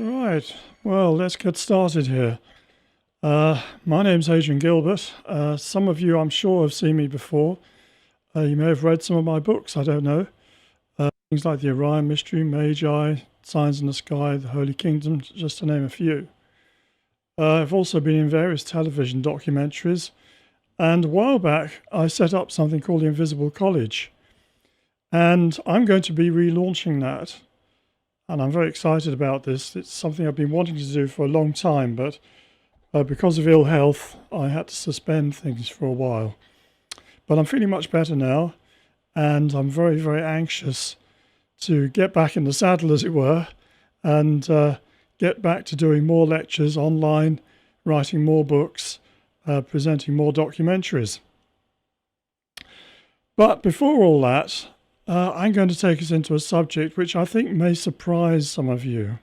Right, well, let's get started here. My name's Adrian Gilbert. Some of you, I'm sure, have seen me before. You may have read some of my books, I don't know. Things like The Orion Mystery, Magi, Signs in the Sky, The Holy Kingdom, just to name a few. I've also been in various television documentaries, and a while back I set up something called the Invisible College. And I'm going to be relaunching that. And I'm very excited about this. It's something I've been wanting to do for a long time, but because of ill health, I had to suspend things for a while. But I'm feeling much better now, and I'm very, very anxious to get back in the saddle, as it were, and get back to doing more lectures online, writing more books, presenting more documentaries. But before all that, I'm going to take us into a subject which I think may surprise some of you.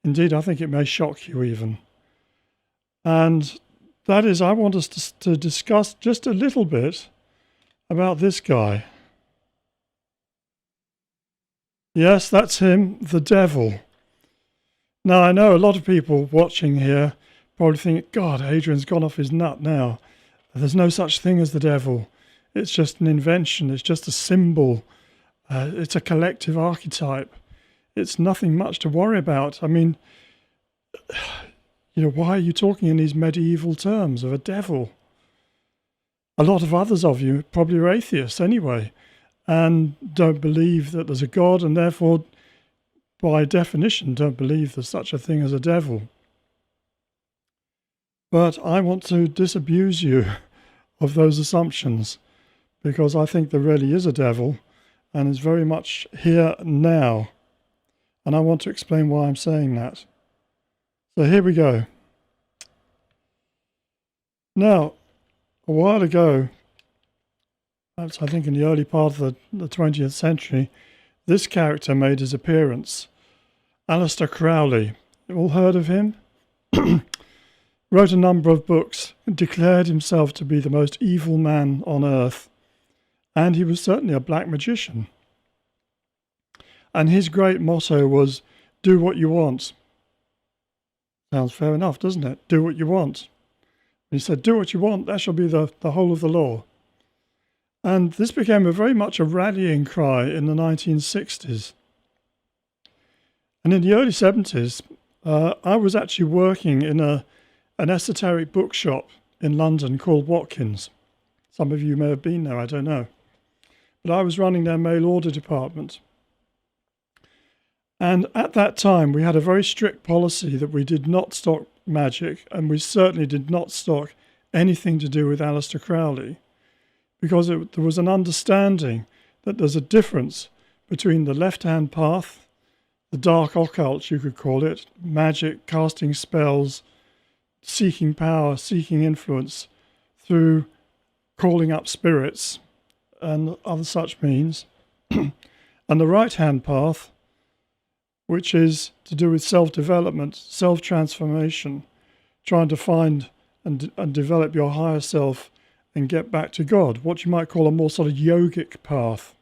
Indeed, I think it may shock you even. And that is, I want us to discuss just a little bit about this guy. Yes, that's him, the devil. Now, I know a lot of people watching here probably think, God, Adrian's gone off his nut now. There's no such thing as the devil. It's just an invention. It's just a symbol. It's a collective archetype. It's nothing much to worry about. I mean, why are you talking in these medieval terms of a devil? A lot of others of you probably are atheists anyway, and don't believe that there's a God, and therefore, by definition, don't believe there's such a thing as a devil. But I want to disabuse you of those assumptions, because I think there really is a devil and is very much here now. And I want to explain why I'm saying that. So here we go. Now, a while ago, that's I think in the early part of the 20th century, this character made his appearance. Alistair Crowley. You all heard of him? Wrote a number of books and declared himself to be the most evil man on earth. And he was certainly a black magician. And his great motto was, do what you want. Sounds fair enough, doesn't it? Do what you want. And he said, do what you want, that shall be the whole of the law. And this became very much a rallying cry in the 1960s. And in the early 70s, I was actually working in an esoteric bookshop in London called Watkins. Some of you may have been there, I don't know. But I was running their mail order department. And at that time, we had a very strict policy that we did not stock magic, and we certainly did not stock anything to do with Alistair Crowley, because there was an understanding that there's a difference between the left-hand path, the dark occult, you could call it, magic, casting spells, seeking power, seeking influence through calling up spirits and other such means, and the right-hand path, which is to do with self-development, self-transformation, trying to find and develop your higher self and get back to God, what you might call a more sort of yogic path.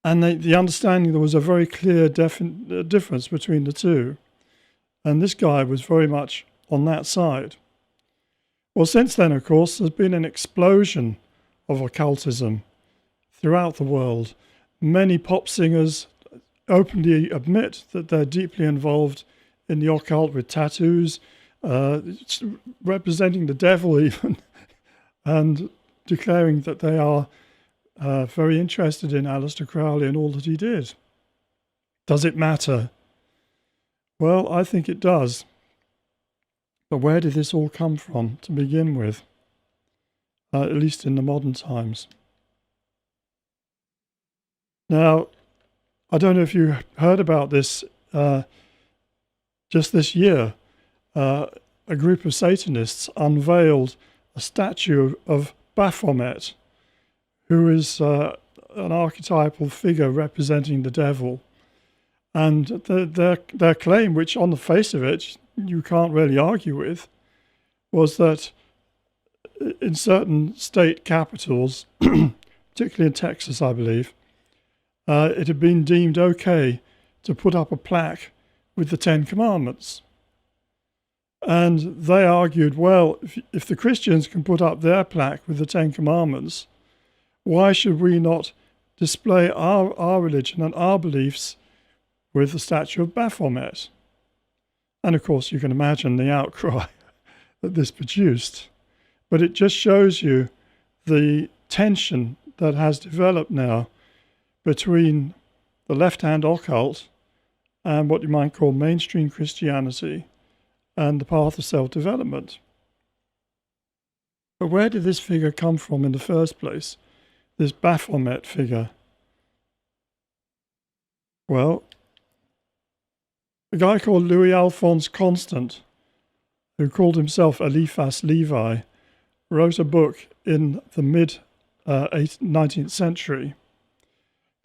And the understanding there was a very clear difference between the two. And this guy was very much on that side. Well, since then, of course, there's been an explosion of occultism throughout the world. Many pop singers openly admit that they're deeply involved in the occult with tattoos, representing the devil even, and declaring that they are very interested in Alistair Crowley and all that he did. Does it matter? Well, I think it does. But where did this all come from to begin with? At least in the modern times. Now, I don't know if you heard about this just this year. A group of Satanists unveiled a statue of Baphomet, who is an archetypal figure representing the devil. And their claim, which on the face of it you can't really argue with, was that in certain state capitals, particularly in Texas, I believe, it had been deemed okay to put up a plaque with the Ten Commandments. And they argued, well, if the Christians can put up their plaque with the Ten Commandments, why should we not display our religion and our beliefs with the statue of Baphomet? And of course, you can imagine the outcry that this produced. But it just shows you the tension that has developed now between the left-hand occult and what you might call mainstream Christianity and the path of self-development. But where did this figure come from in the first place? This Baphomet figure? Well, a guy called Louis Alphonse Constant, who called himself Eliphas Levi, wrote a book in the mid-19th century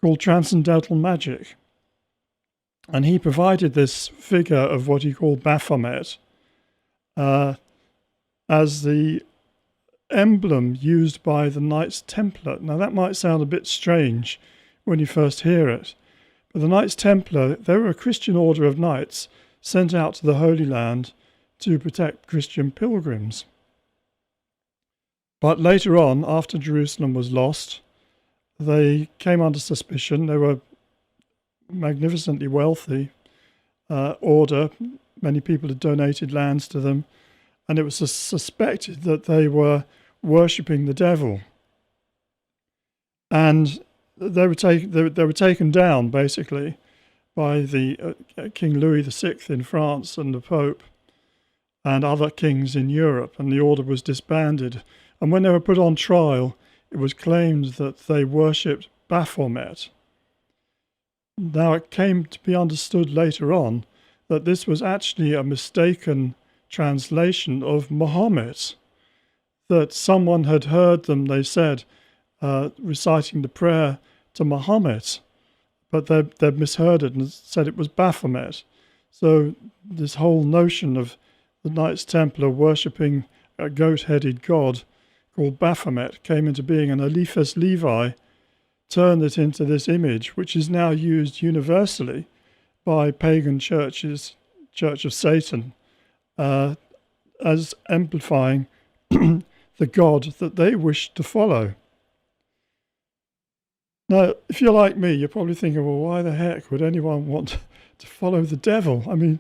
called Transcendental Magic. And he provided this figure of what he called Baphomet as the emblem used by the Knights Templar. Now that might sound a bit strange when you first hear it, but the Knights Templar, they were a Christian order of knights sent out to the Holy Land to protect Christian pilgrims. But later on, after Jerusalem was lost, they came under suspicion. They were magnificently wealthy order. Many people had donated lands to them, and it was suspected that they were worshipping the devil. And they were taken down basically by the King Louis VI in France and the Pope and other kings in Europe, and the order was disbanded. And when they were put on trial, it was claimed that they worshipped Baphomet. Now, it came to be understood later on that this was actually a mistaken translation of Muhammad, that someone had heard them, they said, reciting the prayer to Muhammad, but they'd misheard it and said it was Baphomet. So this whole notion of the Knights Templar worshipping a goat-headed god called Baphomet came into being, and Eliphas Levi turned it into this image, which is now used universally by pagan churches, Church of Satan, as amplifying the god that they wish to follow. Now, if you're like me, you're probably thinking, well, why the heck would anyone want to follow the devil? I mean,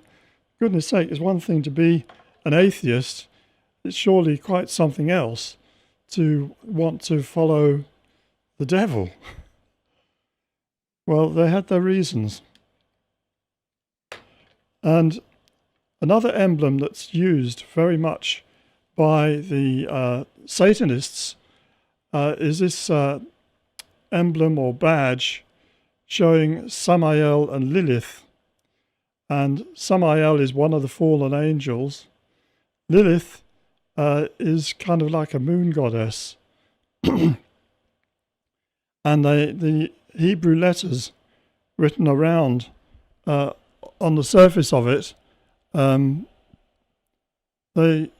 goodness sake, it's one thing to be an atheist. It's surely quite something else to want to follow the devil. Well, they had their reasons. And another emblem that's used very much by the Satanists is this emblem or badge showing Samael and Lilith. And Samael is one of the fallen angels. Lilith is kind of like a moon goddess. And the Hebrew letters written around on the surface of it, they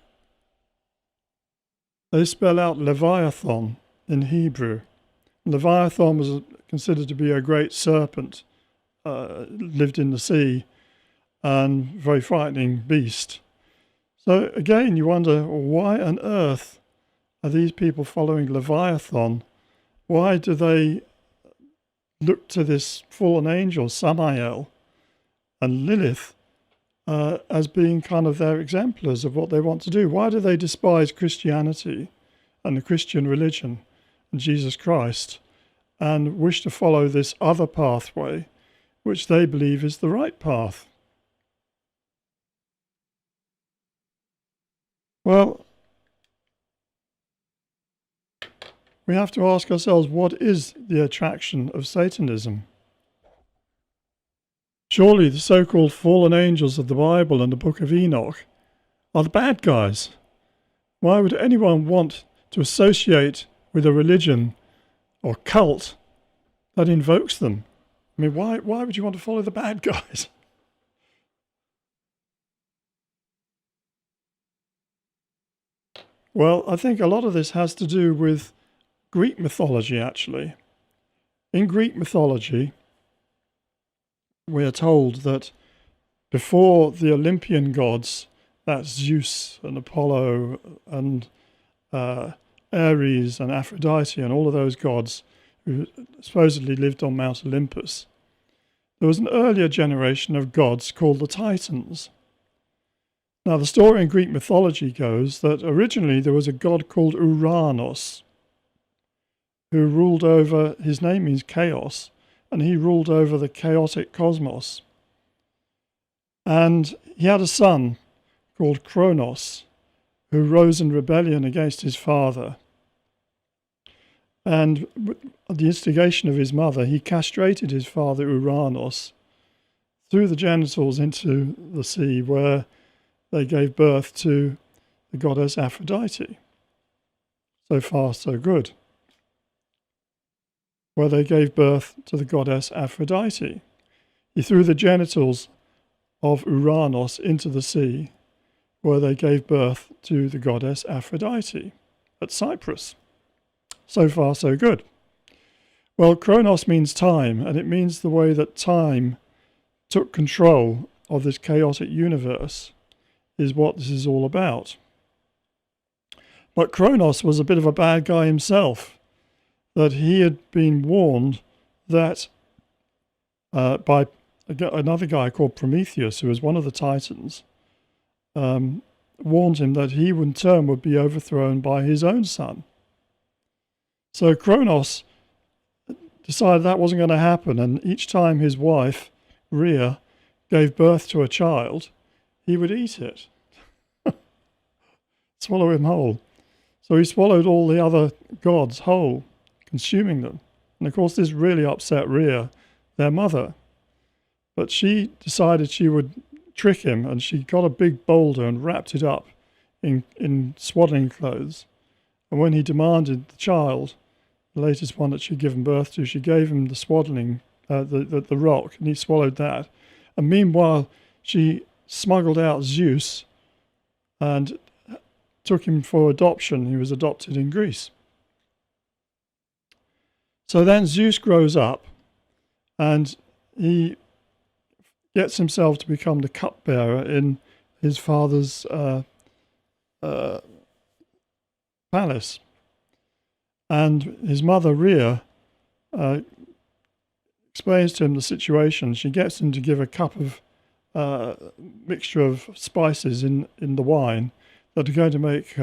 spell out Leviathan in Hebrew. Leviathan was considered to be a great serpent, lived in the sea, and very frightening beast. So again, you wonder, why on earth are these people following Leviathan? Why do they look to this fallen angel, Samael, and Lilith as being kind of their exemplars of what they want to do? Why do they despise Christianity and the Christian religion and Jesus Christ and wish to follow this other pathway, which they believe is the right path? Well, we have to ask ourselves, what is the attraction of Satanism? Surely the so-called fallen angels of the Bible and the Book of Enoch are the bad guys. Why would anyone want to associate with a religion or cult that invokes them? I mean, why would you want to follow the bad guys? Well, I think a lot of this has to do with Greek mythology, actually. In Greek mythology, we are told that before the Olympian gods, that's Zeus and Apollo and Ares and Aphrodite and all of those gods who supposedly lived on Mount Olympus, there was an earlier generation of gods called the Titans. Now, the story in Greek mythology goes that originally there was a god called Uranos who ruled over, his name means chaos, and he ruled over the chaotic cosmos. And he had a son called Kronos, who rose in rebellion against his father. And at the instigation of his mother, he castrated his father Uranos, threw the genitals into the sea, where they gave birth to the goddess Aphrodite. So far, so good. Where they gave birth to the goddess Aphrodite. He threw the genitals of Uranos into the sea, where they gave birth to the goddess Aphrodite at Cyprus. So far, so good. Well, Kronos means time, and it means the way that time took control of this chaotic universe is what this is all about. But Kronos was a bit of a bad guy himself, that he had been warned that by another guy called Prometheus, who was one of the Titans, warned him that he in turn would be overthrown by his own son. So Kronos decided that wasn't going to happen, and each time his wife, Rhea, gave birth to a child, he would eat it. Swallow him whole. So he swallowed all the other gods whole, consuming them. And of course this really upset Rhea, their mother. But she decided she would trick him, and she got a big boulder and wrapped it up in swaddling clothes. And when he demanded the child, the latest one that she'd given birth to, she gave him the swaddling, the rock, and he swallowed that. And meanwhile, she smuggled out Zeus and took him for adoption. He was adopted in Greece. So then Zeus grows up, and he gets himself to become the cupbearer in his father's palace. And his mother, Rhea, explains to him the situation. She gets him to give a cup of mixture of spices in the wine that are going to make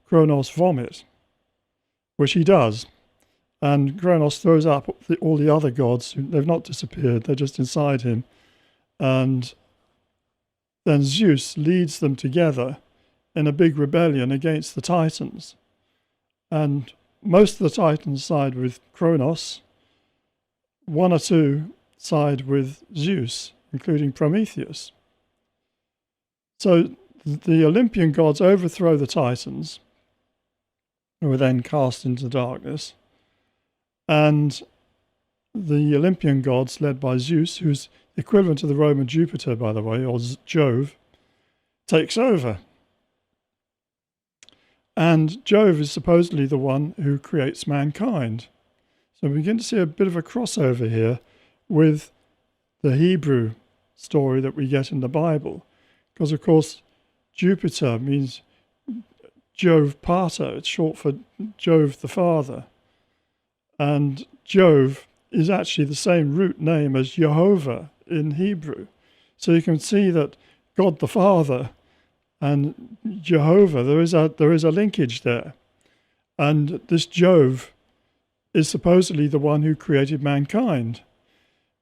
Kronos vomit, which he does. And Kronos throws up all the other gods. They've not disappeared, they're just inside him. And then Zeus leads them together in a big rebellion against the Titans. And most of the Titans side with Kronos. One or two side with Zeus, including Prometheus. So the Olympian gods overthrow the Titans, who are then cast into darkness. And the Olympian gods, led by Zeus, who's equivalent to the Roman Jupiter, by the way, or Jove, takes over. And Jove is supposedly the one who creates mankind. So we begin to see a bit of a crossover here with the Hebrew story that we get in the Bible. Because, of course, Jupiter means Jove Pater. It's short for Jove the Father. And Jove is actually the same root name as Jehovah in Hebrew. So you can see that God the Father and Jehovah, there is a linkage there. And this Jove is supposedly the one who created mankind.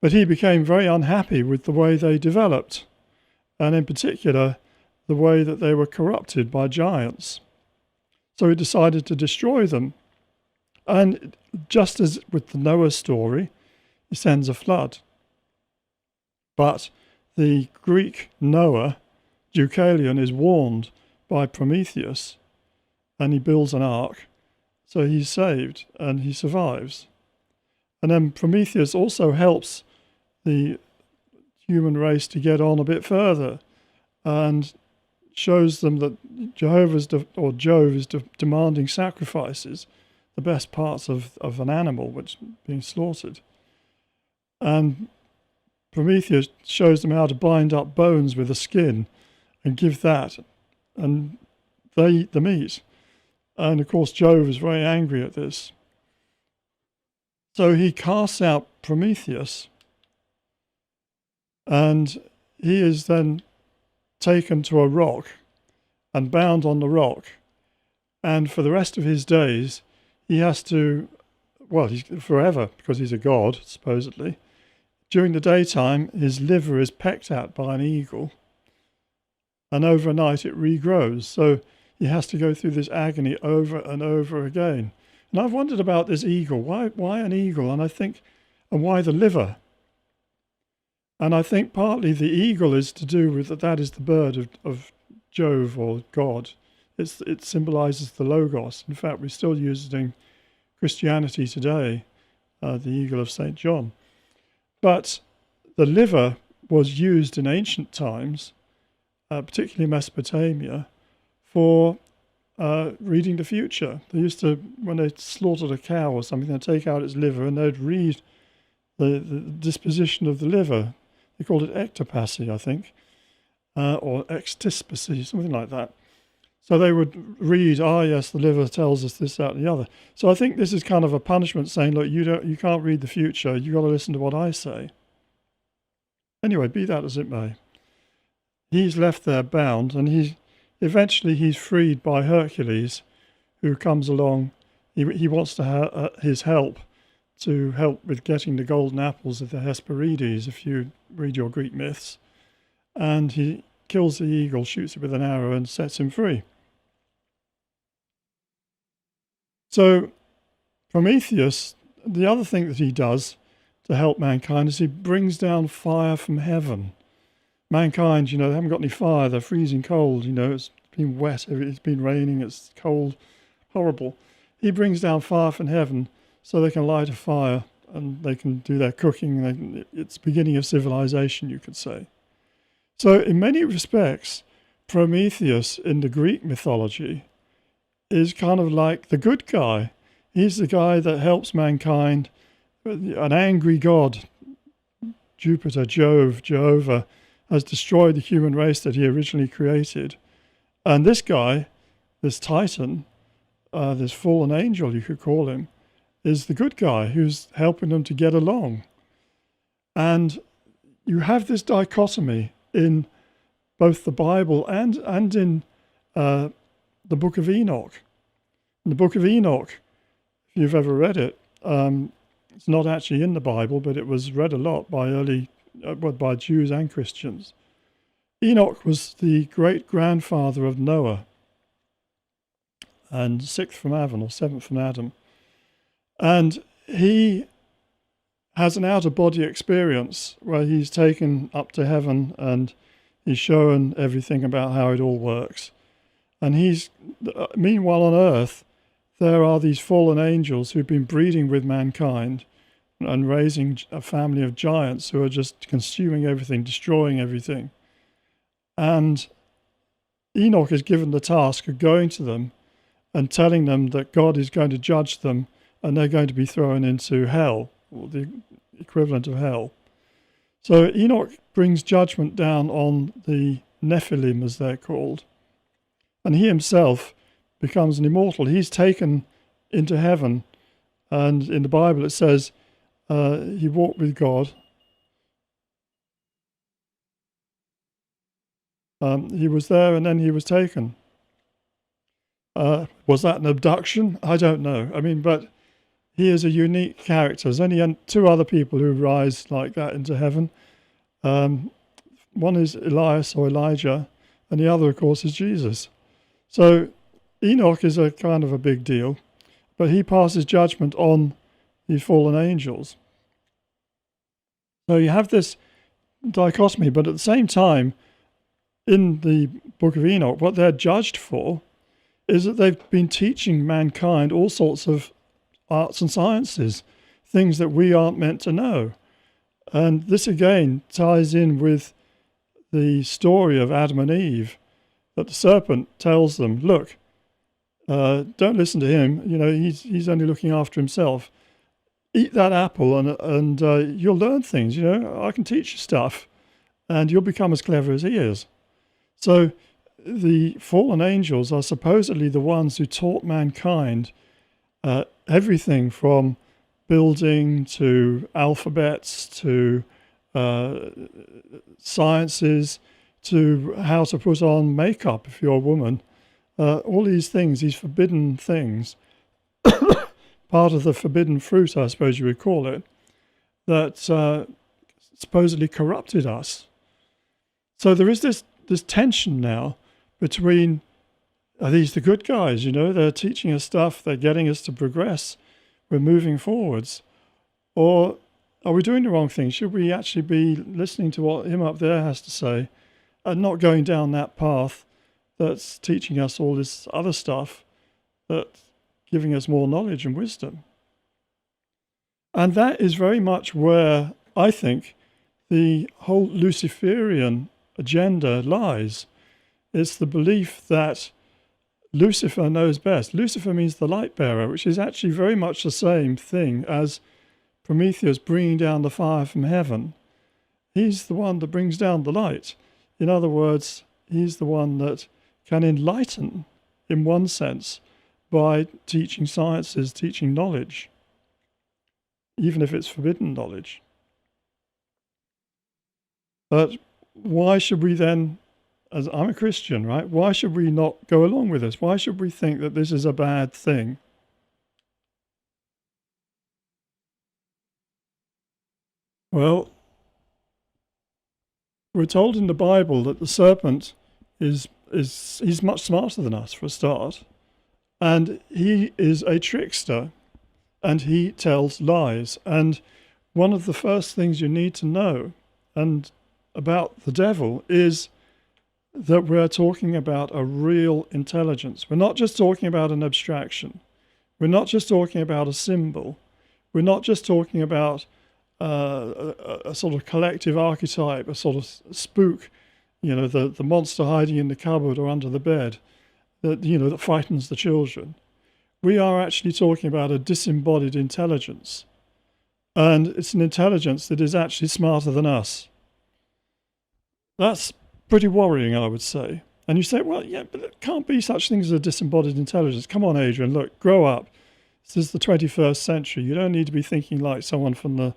But he became very unhappy with the way they developed, and in particular, the way that they were corrupted by giants. So he decided to destroy them. And just as with the Noah story, he sends a flood. But the Greek Noah, Deucalion, is warned by Prometheus, and he builds an ark. So he's saved and he survives. And then Prometheus also helps the human race to get on a bit further and shows them that Jove is demanding sacrifices, the best parts of an animal which is being slaughtered. And Prometheus shows them how to bind up bones with a skin and give that, and they eat the meat. And of course, Jove is very angry at this. So he casts out Prometheus, and he is then taken to a rock and bound on the rock. And for the rest of his days, he has to, well, he's forever, because he's a god, supposedly. During the daytime, his liver is pecked at by an eagle, and overnight it regrows. So he has to go through this agony over and over again. And I've wondered about this eagle. Why an eagle? And why the liver? And I think partly the eagle is to do with that is the bird of Jove or God. It symbolizes the Logos. In fact, we still use it in Christianity today, the eagle of St. John. But the liver was used in ancient times, particularly Mesopotamia, for reading the future. They used to, when they slaughtered a cow or something, they'd take out its liver and they'd read the disposition of the liver. They called it ectopasy, I think, or extispacy, something like that. So they would read, yes, the liver tells us this, that, and the other. So I think this is kind of a punishment saying, look, you can't read the future. You've got to listen to what I say. Anyway, be that as it may. He's left there bound, and eventually he's freed by Hercules, who comes along. He wants to have his help to help with getting the golden apples of the Hesperides, if you read your Greek myths. And he kills the eagle, shoots it with an arrow, and sets him free. So Prometheus, the other thing that he does to help mankind is he brings down fire from heaven. Mankind, they haven't got any fire, they're freezing cold, it's been wet, it's been raining, it's cold, horrible. He brings down fire from heaven so they can light a fire and they can do their cooking. It's the beginning of civilization, you could say. So in many respects, Prometheus in the Greek mythology is kind of like the good guy. He's the guy that helps mankind. An angry god, Jupiter, Jehovah, has destroyed the human race that he originally created. And this guy, this Titan, this fallen angel, you could call him, is the good guy who's helping them to get along. And you have this dichotomy in both the Bible and in the Book of Enoch. In the Book of Enoch, if you've ever read it, it's not actually in the Bible, but it was read a lot by Jews and Christians. Enoch was the great-grandfather of Noah, and sixth from Adam, or seventh from Adam. And he has an out-of-body experience where he's taken up to heaven and he's shown everything about how it all works. And meanwhile on earth, there are these fallen angels who've been breeding with mankind and raising a family of giants who are just consuming everything, destroying everything. And Enoch is given the task of going to them and telling them that God is going to judge them and they're going to be thrown into hell, or the equivalent of hell. So Enoch brings judgment down on the Nephilim, as they're called, and he himself becomes an immortal. He's taken into heaven, and in the Bible it says he walked with God. He was there and then he was taken. Was that an abduction? I don't know. But he is a unique character. There's only two other people who rise like that into heaven. One is Elias or Elijah, and the other, of course, is Jesus. So Enoch is a kind of a big deal, but he passes judgment on the fallen angels. So you have this dichotomy, but at the same time, in the Book of Enoch, what they're judged for is that they've been teaching mankind all sorts of arts and sciences, things that we aren't meant to know. And this again ties in with the story of Adam and Eve, that the serpent tells them, look, don't listen to him, he's only looking after himself. eat that apple and you'll learn things. I can teach you stuff and you'll become as clever as he is. So the fallen angels are supposedly the ones who taught mankind everything from building to alphabets to sciences to how to put on makeup if you're a woman. All these things, these forbidden things, part of the forbidden fruit, I suppose you would call it, that supposedly corrupted us. So there is this tension now between, are these the good guys? They're teaching us stuff, they're getting us to progress, we're moving forwards. Or are we doing the wrong thing? Should we actually be listening to what him up there has to say and not going down that path that's teaching us all this other stuff, that's giving us more knowledge and wisdom? And that is very much where I think the whole Luciferian agenda lies. It's the belief that Lucifer knows best. Lucifer means the light bearer, which is actually very much the same thing as Prometheus bringing down the fire from heaven. He's the one that brings down the light. In other words, he's the one that can enlighten, in one sense, by teaching sciences, teaching knowledge, even if it's forbidden knowledge. But why should we then, as I'm a Christian, right? Why should we not go along with this? Why should we think that this is a bad thing? Well, we're told in the Bible that the serpent he's much smarter than us for a start, and he is a trickster, and he tells lies. And one of the first things you need to know and about the devil is that we're talking about a real intelligence. We're not just talking about an abstraction. We're not just talking about a symbol. We're not just talking about a sort of collective archetype, a sort of spook, the monster hiding in the cupboard or under the bed that frightens the children. We are actually talking about a disembodied intelligence. And it's an intelligence that is actually smarter than us. That's pretty worrying, I would say. And you say, well, yeah, but there can't be such things as a disembodied intelligence. Come on, Adrian, look, grow up. This is the 21st century. You don't need to be thinking like someone from the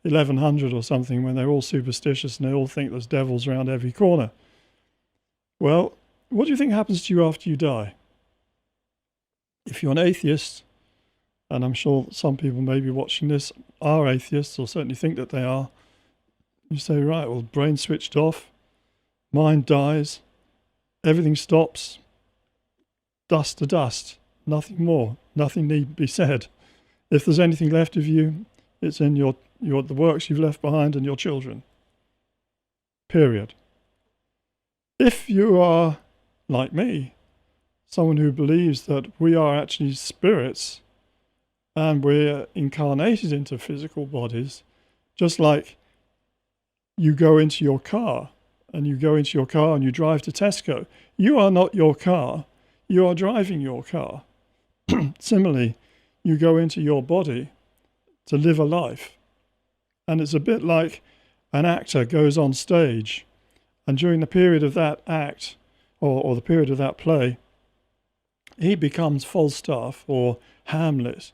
1100 or something when they're all superstitious and they all think there's devils around every corner. Well, what do you think happens to you after you die? If you're an atheist, and I'm sure some people maybe watching this are atheists or certainly think that they are, you say, right, well, brain switched off, mind dies, everything stops, dust to dust, nothing more, nothing need be said. If there's anything left of you, it's in the works you've left behind and your children. Period. If you are, like me, someone who believes that we are actually spirits and we're incarnated into physical bodies, just like you go into your car and you drive to Tesco, you are not your car, you are driving your car. Similarly, you go into your body to live a life. And it's a bit like an actor goes on stage, and during the period of that act, or the period of that play, he becomes Falstaff or Hamlet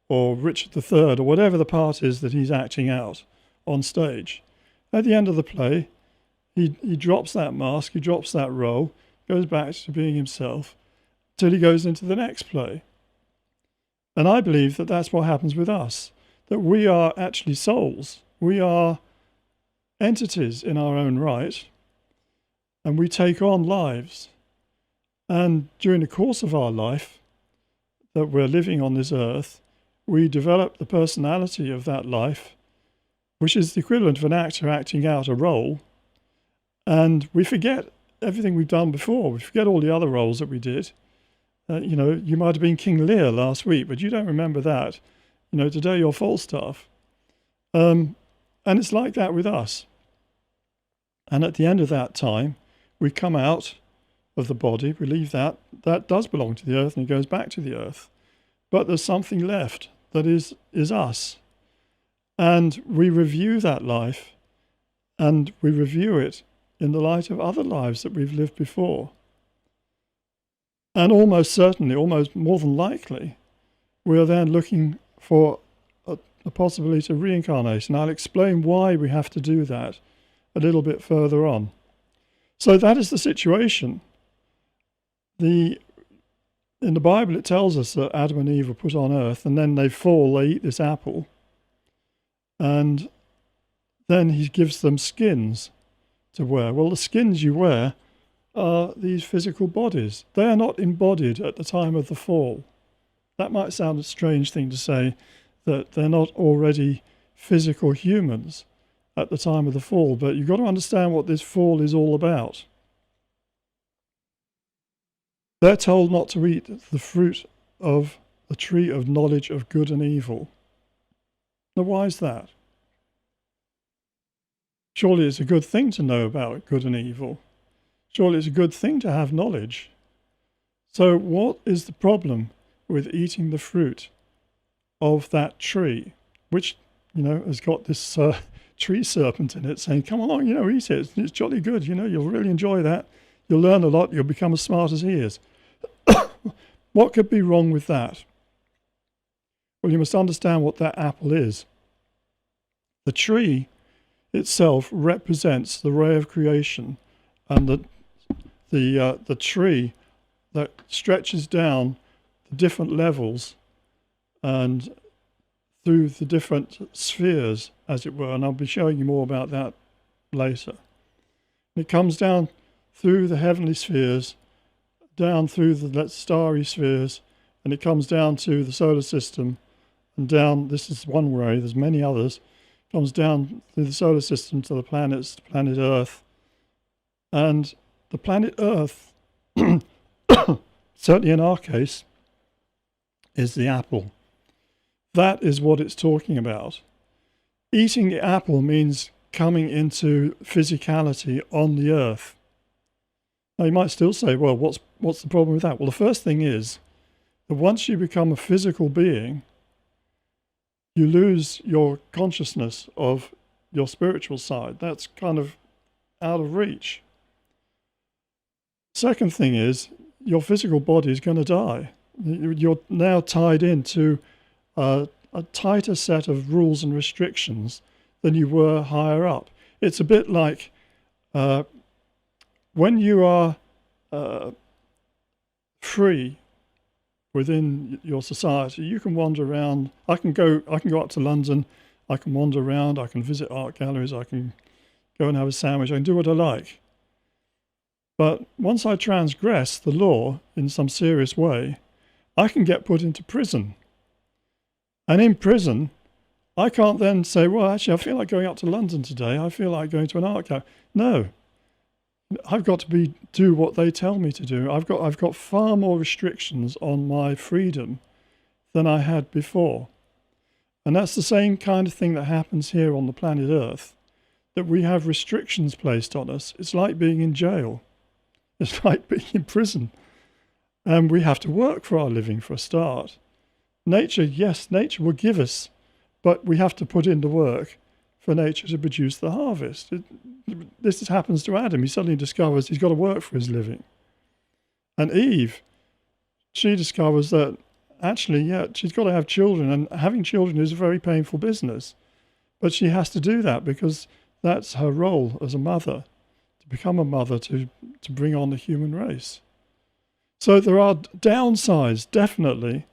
or Richard III or whatever the part is that he's acting out on stage. At the end of the play, he drops that mask, he drops that role, goes back to being himself till he goes into the next play. And I believe that that's what happens with us, that we are actually souls. We are entities in our own right, and we take on lives. And during the course of our life that we're living on this earth, we develop the personality of that life, which is the equivalent of an actor acting out a role. And we forget everything we've done before. We forget all the other roles that we did. You might have been King Lear last week, but you don't remember that. Today you're Falstaff. And it's like that with us. And at the end of that time, we come out of the body, we leave that does belong to the earth and it goes back to the earth. But there's something left that is us. And we review that life, and we review it in the light of other lives that we've lived before. And almost certainly, almost more than likely, we are then looking for a possibility of reincarnation. I'll explain why we have to do that a little bit further on. So that is the situation. In the Bible, it tells us that Adam and Eve were put on earth, and then they fall, they eat this apple, and then he gives them skins to wear. Well, the skins you wear are these physical bodies. They are not embodied at the time of the fall. That might sound a strange thing to say, that they're not already physical humans at the time of the fall, but you've got to understand what this fall is all about. They're told not to eat the fruit of the tree of knowledge of good and evil. Now, why is that? Surely it's a good thing to know about good and evil. Surely it's a good thing to have knowledge. So what is the problem with eating the fruit of that tree, which, has got this tree serpent in it saying, come along, eat it. It's jolly good. You'll really enjoy that. You'll learn a lot. You'll become as smart as he is. What could be wrong with that? Well, you must understand what that apple is. The tree itself represents the ray of creation, and the tree that stretches down the different levels and through the different spheres, as it were, and I'll be showing you more about that later. It comes down through the heavenly spheres, down through the starry spheres, and it comes down to the solar system, and down, this is one way, there's many others, comes down through the solar system to the planets, to planet Earth. And the planet Earth, certainly in our case, is the apple. That is what it's talking about. Eating the apple means coming into physicality on the earth. Now you might still say, well, what's the problem with that? Well, the first thing is that once you become a physical being, you lose your consciousness of your spiritual side. That's kind of out of reach. Second thing is, your physical body is going to die. You're now tied into a tighter set of rules and restrictions than you were higher up. It's a bit like when you are free within your society, you can wander around. I can go up to London, I can wander around, I can visit art galleries, I can go and have a sandwich, I can do what I like. But once I transgress the law in some serious way, I can get put into prison. And in prison, I can't then say, well, actually, I feel like going up to London today. I feel like going to an art gallery. No, I've got to do what they tell me to do. I've got far more restrictions on my freedom than I had before. And that's the same kind of thing that happens here on the planet Earth, that we have restrictions placed on us. It's like being in jail. It's like being in prison. And we have to work for our living for a start. Nature, yes, nature will give us, but we have to put in the work for nature to produce the harvest. This happens to Adam. He suddenly discovers he's got to work for his living. And Eve, she discovers that actually, yeah, she's got to have children, and having children is a very painful business. But she has to do that because that's her role as a mother, to become a mother, to bring on the human race. So there are downsides, definitely,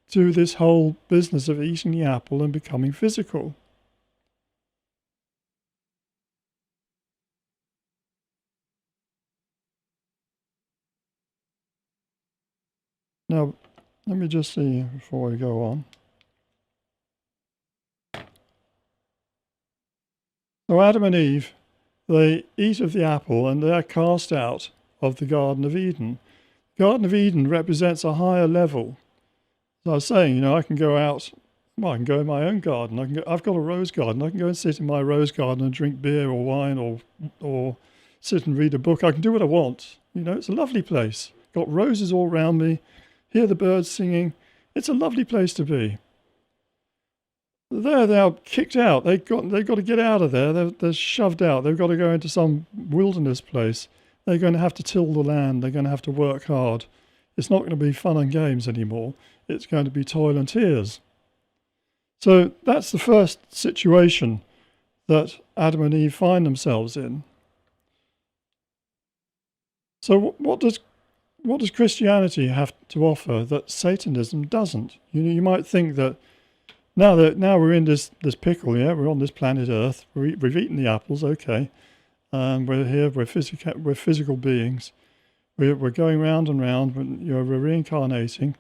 to this whole business of eating the apple and becoming physical. Now, let me just see before we go on. So Adam and Eve, they eat of the apple and they are cast out of the Garden of Eden. The Garden of Eden represents a higher level. As I was saying, I can go out, I can go in my own garden. I've got a rose garden. I can go and sit in my rose garden and drink beer or wine or sit and read a book. I can do what I want. It's a lovely place. Got roses all around me. Hear the birds singing. It's a lovely place to be. they're kicked out. They've got to get out of there. They're shoved out. They've got to go into some wilderness place. They're going to have to till the land. They're going to have to work hard. It's not going to be fun and games anymore. It's going to be toil and tears. So that's the first situation that Adam and Eve find themselves in. So what does Christianity have to offer that Satanism doesn't? You might think that now we're in this pickle, yeah, we're on this planet Earth, we've eaten the apples, okay, we're here, we're physical beings, we're going round and round, we're reincarnating,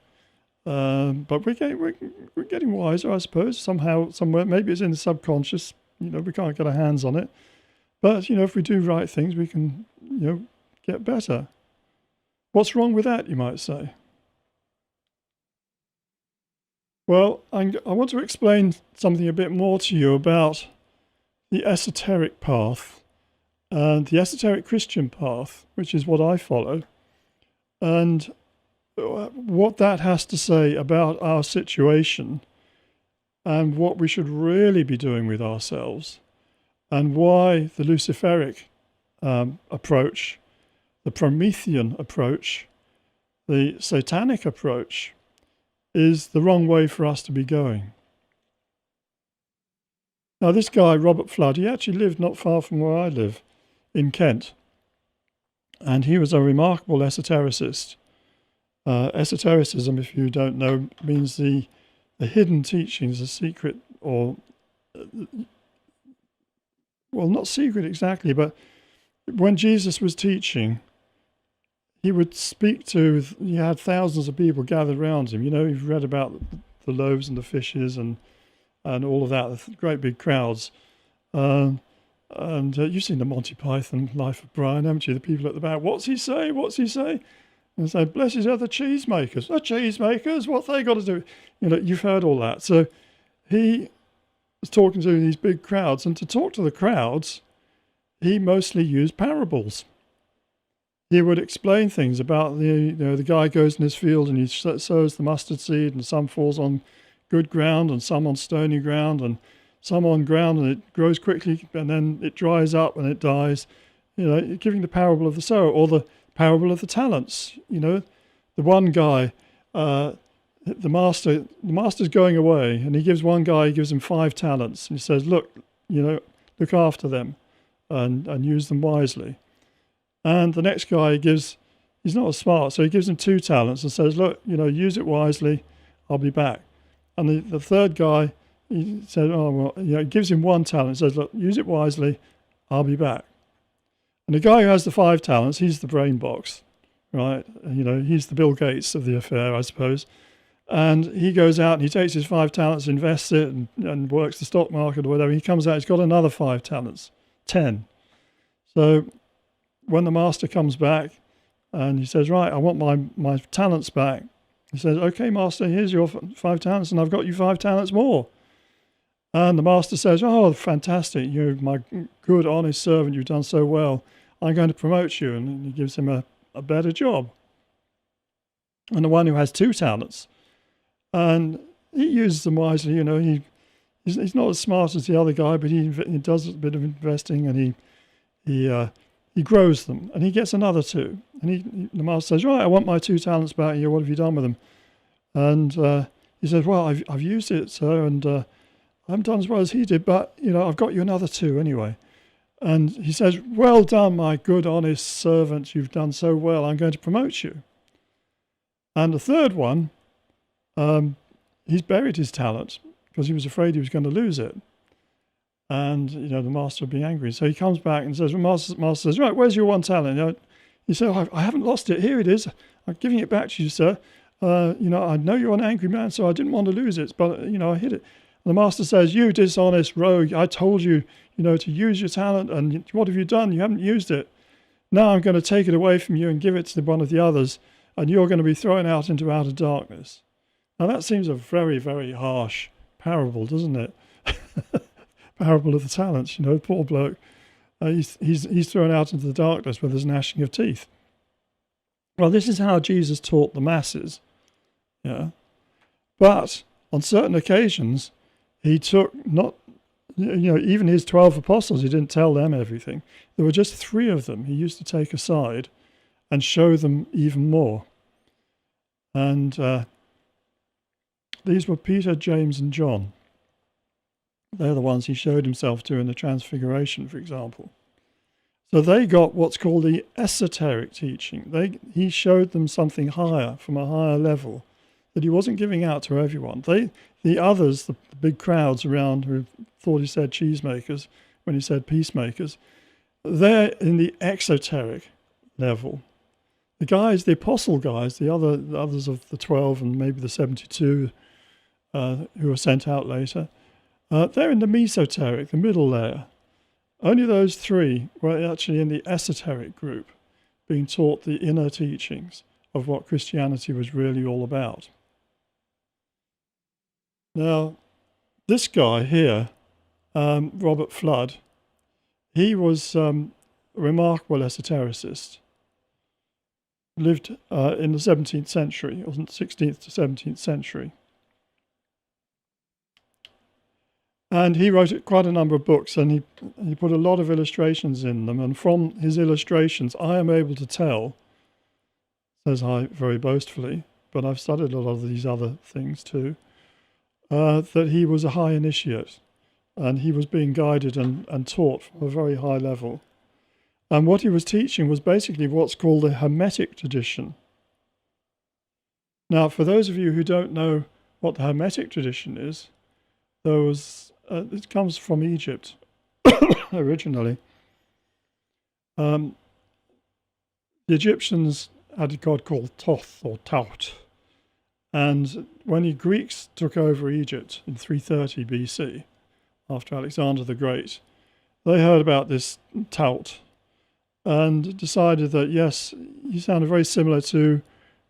but we're getting wiser, I suppose, somehow, somewhere. Maybe it's in the subconscious, we can't get our hands on it, but if we do right things, we can get better. What's wrong with that, you might say? Well, I want to explain something a bit more to you about the esoteric path and the esoteric Christian path, which is what I follow, and what that has to say about our situation and what we should really be doing with ourselves, and why the Luciferic approach, the Promethean approach, the Satanic approach is the wrong way for us to be going. Now, this guy, Robert Flood, he actually lived not far from where I live, in Kent. And he was a remarkable esotericist. Esotericism, if you don't know, means the hidden teachings, the secret, or, well, not secret exactly, but when Jesus was teaching, he would speak to, he had thousands of people gathered around him. You've read about the loaves and the fishes and all of that, the great big crowds. And you've seen the Monty Python Life of Brian, haven't you? The people at the back, what's he say? What's he say? And say, blessed are the cheesemakers. The cheesemakers, what they got to do? You've heard all that. So he was talking to these big crowds, and to talk to the crowds, he mostly used parables. He would explain things about the guy goes in his field and he sows the mustard seed, and some falls on good ground and some on stony ground and some on ground and it grows quickly and then it dries up and it dies. Giving the parable of the sower, or the parable of the talents. The one guy, the master's going away, and he gives him 5 talents, and he says, look after them and use them wisely. And the next guy he's not as smart, so he gives him 2 talents and says, look, use it wisely, I'll be back. And the third guy, he said, he gives him 1 talent and says, look, use it wisely, I'll be back. And the guy who has the 5 talents, he's the brain box, right? He's the Bill Gates of the affair, I suppose. And he goes out and he takes his 5 talents, invests it and works the stock market or whatever. He comes out, he's got another 5 talents, 10. So when the master comes back and he says, right, I want my talents back. He says, okay, master, here's your 5 talents, and I've got you 5 talents more. And the master says, oh, fantastic, you're my good, honest servant, you've done so well. I'm going to promote you. And he gives him a better job. And the one who has 2 talents, and he uses them wisely, he's not as smart as the other guy, but he does a bit of investing, and he grows them, and he gets another 2. And the master says, right, I want my 2 talents back here. What have you done with them? And he says, well, I've used it, sir, and I haven't done as well as he did, but, I've got you another 2 anyway. And he says, well done, my good, honest servant. You've done so well. I'm going to promote you. And the third one, he's buried his talent because he was afraid he was going to lose it. And, the master would be angry. So he comes back and says, well, master says, right, where's your 1 talent? He said, oh, I haven't lost it. Here it is. I'm giving it back to you, sir. I know you're an angry man, so I didn't want to lose it, but, I hid it. And the master says, you dishonest rogue, I told you, to use your talent, and what have you done? You haven't used it. Now I'm going to take it away from you and give it to one of the others, and you're going to be thrown out into outer darkness. Now that seems a very, very harsh parable, doesn't it? Parable of the talents, poor bloke. He's thrown out into the darkness where there's gnashing of teeth. Well, this is how Jesus taught the masses. Yeah. But on certain occasions, he took not, even his 12 apostles, he didn't tell them everything. There were just 3 of them he used to take aside and show them even more. And these were Peter, James, and John. They're the ones he showed himself to in the Transfiguration, for example. So they got what's called the esoteric teaching. He showed them something higher, from a higher level, that he wasn't giving out to everyone. The others, the big crowds around who thought he said cheesemakers when he said peacemakers, they're in the exoteric level. The guys, the apostle guys, the others of the 12 and maybe the 72 who were sent out later, they're in the mesoteric, the middle layer. Only those 3 were actually in the esoteric group, being taught the inner teachings of what Christianity was really all about. Now, this guy here, Robert Flood, he was a remarkable esotericist. Lived in the 17th century, or 16th to 17th century. And he wrote quite a number of books, and he put a lot of illustrations in them. And from his illustrations, I am able to tell, says I very boastfully, but I've studied a lot of these other things too, that he was a high initiate, and he was being guided and taught from a very high level. And what he was teaching was basically what's called the Hermetic Tradition. Now, for those of you who don't know what the Hermetic Tradition is, it comes from Egypt originally. The Egyptians had a god called Thoth or Taut. And when the Greeks took over Egypt in 330 BC, after Alexander the Great, they heard about this Taut and decided that, yes, he sounded very similar to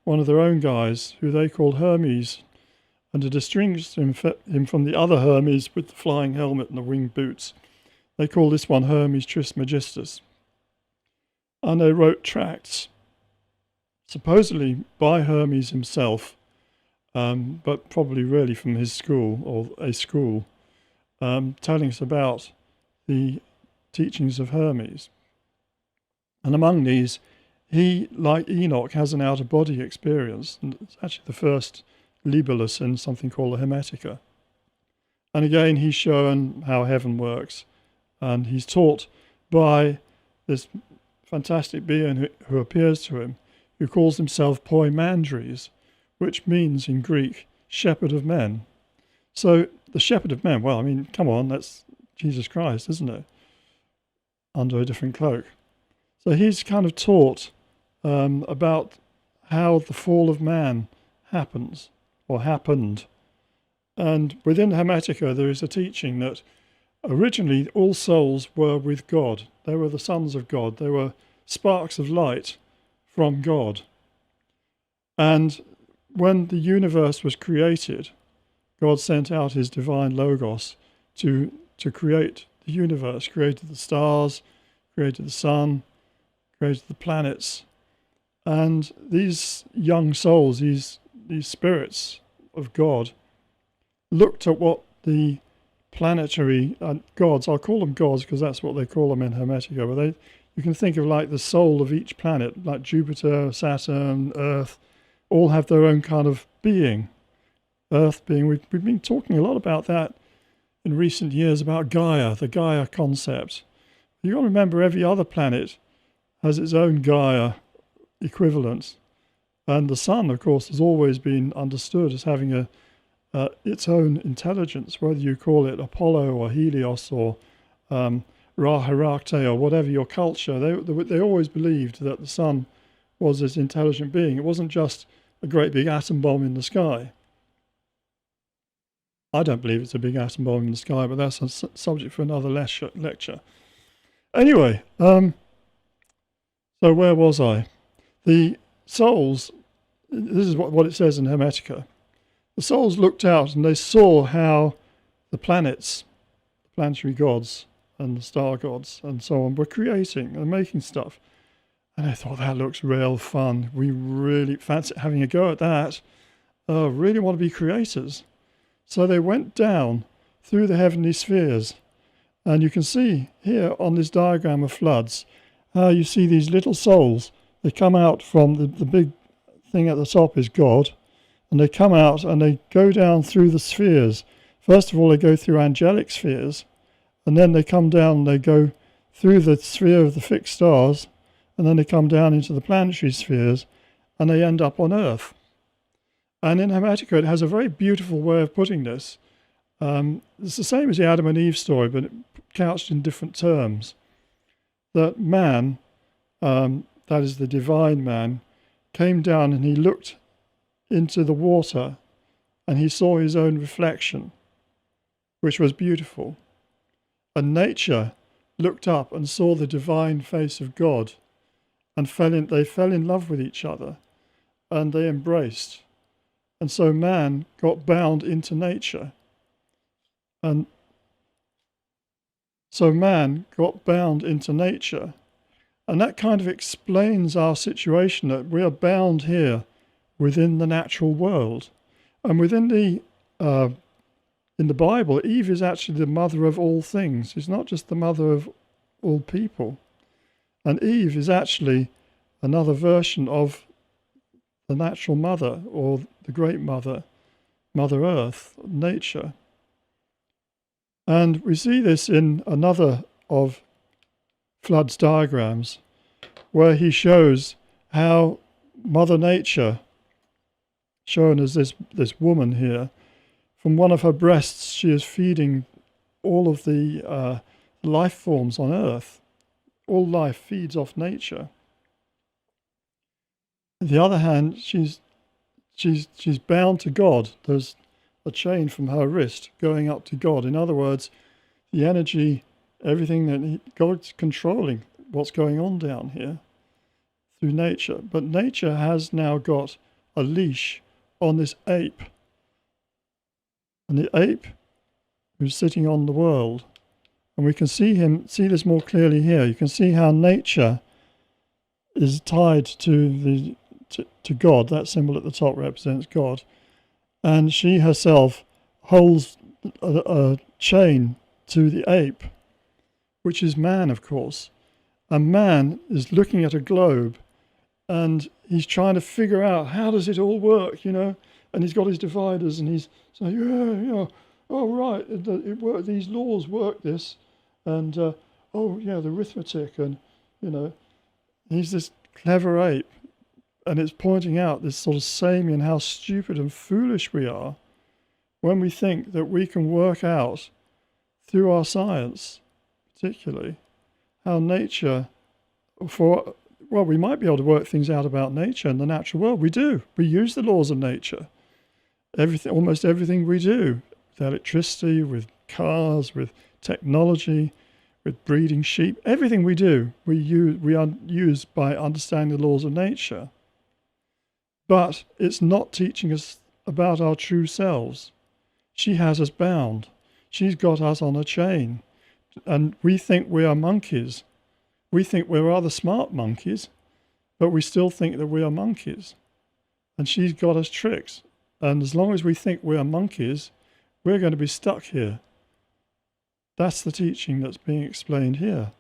one of their own guys, who they called Hermes. And to distinguish him from the other Hermes with the flying helmet and the winged boots, they called this one Hermes Trismegistus. And they wrote tracts, supposedly by Hermes himself, but probably really from his school, or a school, telling us about the teachings of Hermes. And among these, he, like Enoch, has an out-of-body experience. And it's actually the first libellus in something called the Hermetica. And again, he's shown how heaven works. And he's taught by this fantastic being who appears to him, who calls himself Poimandres, which means in Greek, shepherd of men. So the shepherd of men, well, I mean, come on, that's Jesus Christ, isn't it? Under a different cloak. So he's kind of taught about how the fall of man happens, or happened. And within Hermetica, there is a teaching that originally all souls were with God. They were the sons of God. They were sparks of light from God. And when the universe was created, God sent out his divine Logos to create the universe, created the stars, created the sun, created the planets. And these young souls, these spirits of God, looked at what the planetary gods, I'll call them gods because that's what they call them in Hermetica, but you can think of like the soul of each planet, like Jupiter, Saturn, Earth, all have their own kind of being. Earth being, we've been talking a lot about that in recent years, about Gaia, the Gaia concept. You've got to remember every other planet has its own Gaia equivalent. And the sun, of course, has always been understood as having its own intelligence, whether you call it Apollo or Helios or Ra-Herakte or whatever your culture. They always believed that the sun was this intelligent being. It wasn't just a great big atom bomb in the sky. I don't believe it's a big atom bomb in the sky, but that's a subject for another lecture. Anyway, so where was I? The souls, this is what it says in Hermetica. The souls looked out and they saw how the planets, the planetary gods and the star gods and so on were creating and making stuff. And I thought, that looks real fun. We really fancy having a go at that. Really want to be creators. So they went down through the heavenly spheres. And you can see here on this diagram of floods how you see these little souls. They come out from the big thing at the top is God, and they come out and they go down through the spheres. First of all, they go through angelic spheres, and then they come down and they go through the sphere of the fixed stars, and then they come down into the planetary spheres, and they end up on Earth. And in Hermetica, it has a very beautiful way of putting this. It's the same as the Adam and Eve story, but couched in different terms. That man, that is the divine man, came down and he looked into the water and he saw his own reflection, which was beautiful. And nature looked up and saw the divine face of God, and they fell in love with each other, and they embraced. And so man got bound into nature. And so man got bound into nature. And that kind of explains our situation, that we are bound here within the natural world. And within in the Bible, Eve is actually the mother of all things. She's not just the mother of all people. And Eve is actually another version of the natural mother, or the great mother, Mother Earth, nature. And we see this in another of Flood's diagrams, where he shows how Mother Nature, shown as this woman here, from one of her breasts she is feeding all of the life forms on Earth. All life feeds off nature. On the other hand, she's bound to God. There's a chain from her wrist going up to God. In other words, the energy, everything that God's controlling what's going on down here through nature. But nature has now got a leash on this ape. And the ape who's sitting on the world. And we can see this more clearly here. You can see how nature is tied to God. That symbol at the top represents God. And she herself holds a chain to the ape, which is man, of course. And man is looking at a globe, and he's trying to figure out, how does it all work, And he's got his dividers, and he's saying, yeah, oh, right, these laws work this, and, the arithmetic, and, he's this clever ape. And it's pointing out this sort of Samian, how stupid and foolish we are when we think that we can work out, through our science particularly, how nature, we might be able to work things out about nature and the natural world. We do. We use the laws of nature. Almost everything we do, with electricity, with cars, with technology, with breeding sheep, everything we do, we use by understanding the laws of nature. But it's not teaching us about our true selves. She has us bound. She's got us on a chain. And we think we are monkeys. We think we're rather smart monkeys, but we still think that we are monkeys. And she's got us tricked. And as long as we think we are monkeys, we're going to be stuck here. That's the teaching that's being explained here.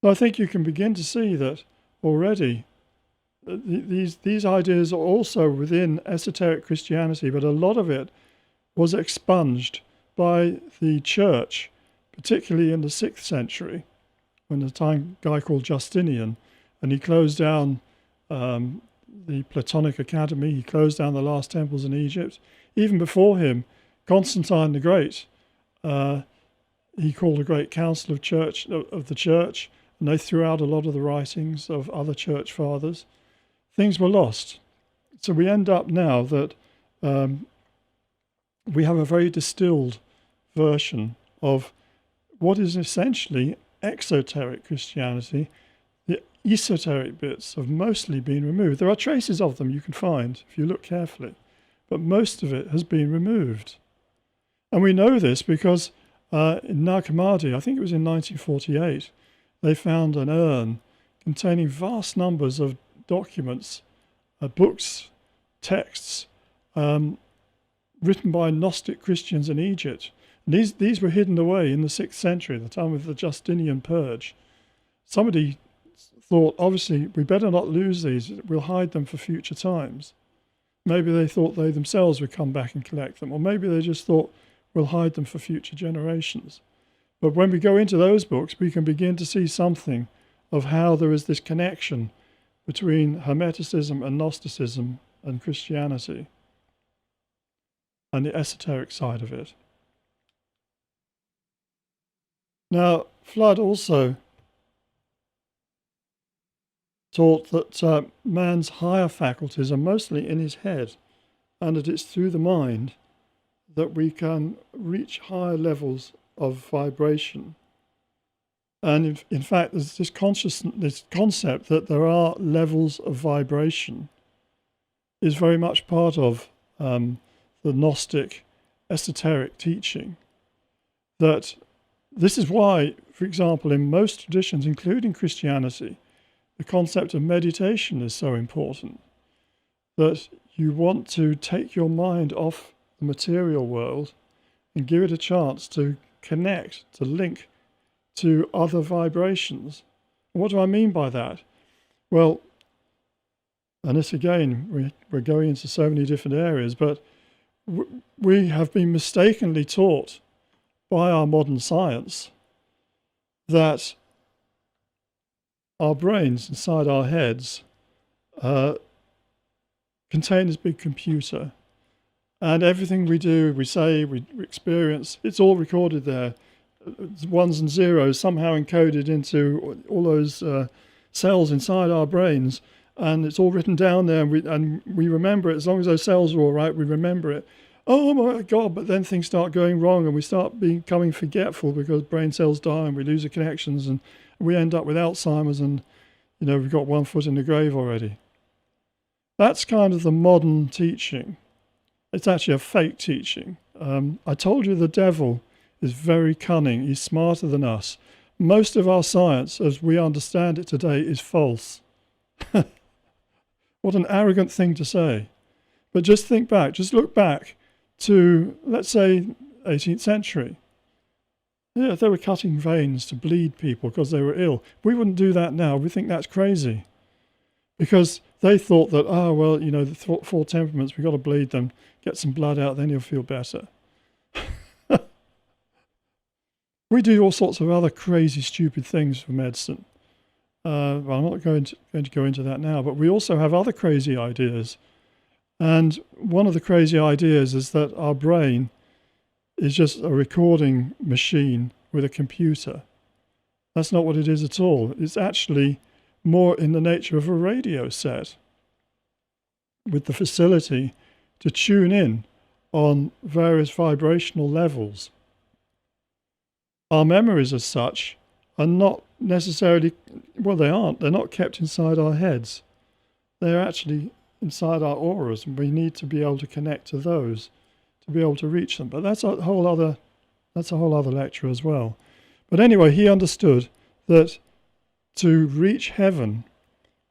So I think you can begin to see that already these ideas are also within esoteric Christianity, but a lot of it was expunged by the church, particularly in the 6th century, when a guy called Justinian, and he closed down the Platonic Academy, he closed down the last temples in Egypt. Even before him, Constantine the Great, he called a great council of the church, and they threw out a lot of the writings of other church fathers. Things were lost. So we end up now that we have a very distilled version of what is essentially exoteric Christianity. The esoteric bits have mostly been removed. There are traces of them you can find if you look carefully, but most of it has been removed. And we know this because in Nag Hammadi, I think it was in 1948, they found an urn containing vast numbers of documents, books, texts, written by Gnostic Christians in Egypt. And these were hidden away in the 6th century, the time of the Justinian purge. Somebody thought, obviously, we better not lose these. We'll hide them for future times. Maybe they thought they themselves would come back and collect them. Or maybe they just thought, we'll hide them for future generations. But when we go into those books, we can begin to see something of how there is this connection between Hermeticism and Gnosticism and Christianity and the esoteric side of it. Now, Flood also taught that man's higher faculties are mostly in his head, and that it's through the mind that we can reach higher levels of vibration. And in fact, there's this concept that there are levels of vibration is very much part of the Gnostic esoteric teaching. That this is why, for example, in most traditions, including Christianity, the concept of meditation is so important. That you want to take your mind off the material world and give it a chance to connect, to link to other vibrations. What do I mean by that? Well, and this again, we're going into so many different areas, but we have been mistakenly taught by our modern science that our brains inside our heads contain this big computer, and everything we do, we say, we experience, it's all recorded there. Ones and zeros somehow encoded into all those cells inside our brains, and it's all written down there, and we remember it. As long as those cells are all right, we remember it. Oh my God, but then things start going wrong, and we start becoming forgetful because brain cells die and we lose the connections, and we end up with Alzheimer's, and we've got one foot in the grave already. That's kind of the modern teaching. It's actually a fake teaching. I told you the devil is very cunning. He's smarter than us. Most of our science, as we understand it today, is false. What an arrogant thing to say. But just think back, just look back to, let's say, 18th century. Yeah, they were cutting veins to bleed people because they were ill. We wouldn't do that now. We think that's crazy. Because they thought that, the 4 temperaments, we've got to bleed them, get some blood out, then you'll feel better. We do all sorts of other crazy, stupid things for medicine. I'm not going to go into that now, but we also have other crazy ideas. And one of the crazy ideas is that our brain is just a recording machine with a computer. That's not what it is at all. It's actually more in the nature of a radio set with the facility to tune in on various vibrational levels. Our memories as such are not necessarily, they aren't. They're not kept inside our heads. They're actually inside our auras, and we need to be able to connect to those to be able to reach them. But that's a whole other lecture as well. But anyway, he understood that to reach heaven,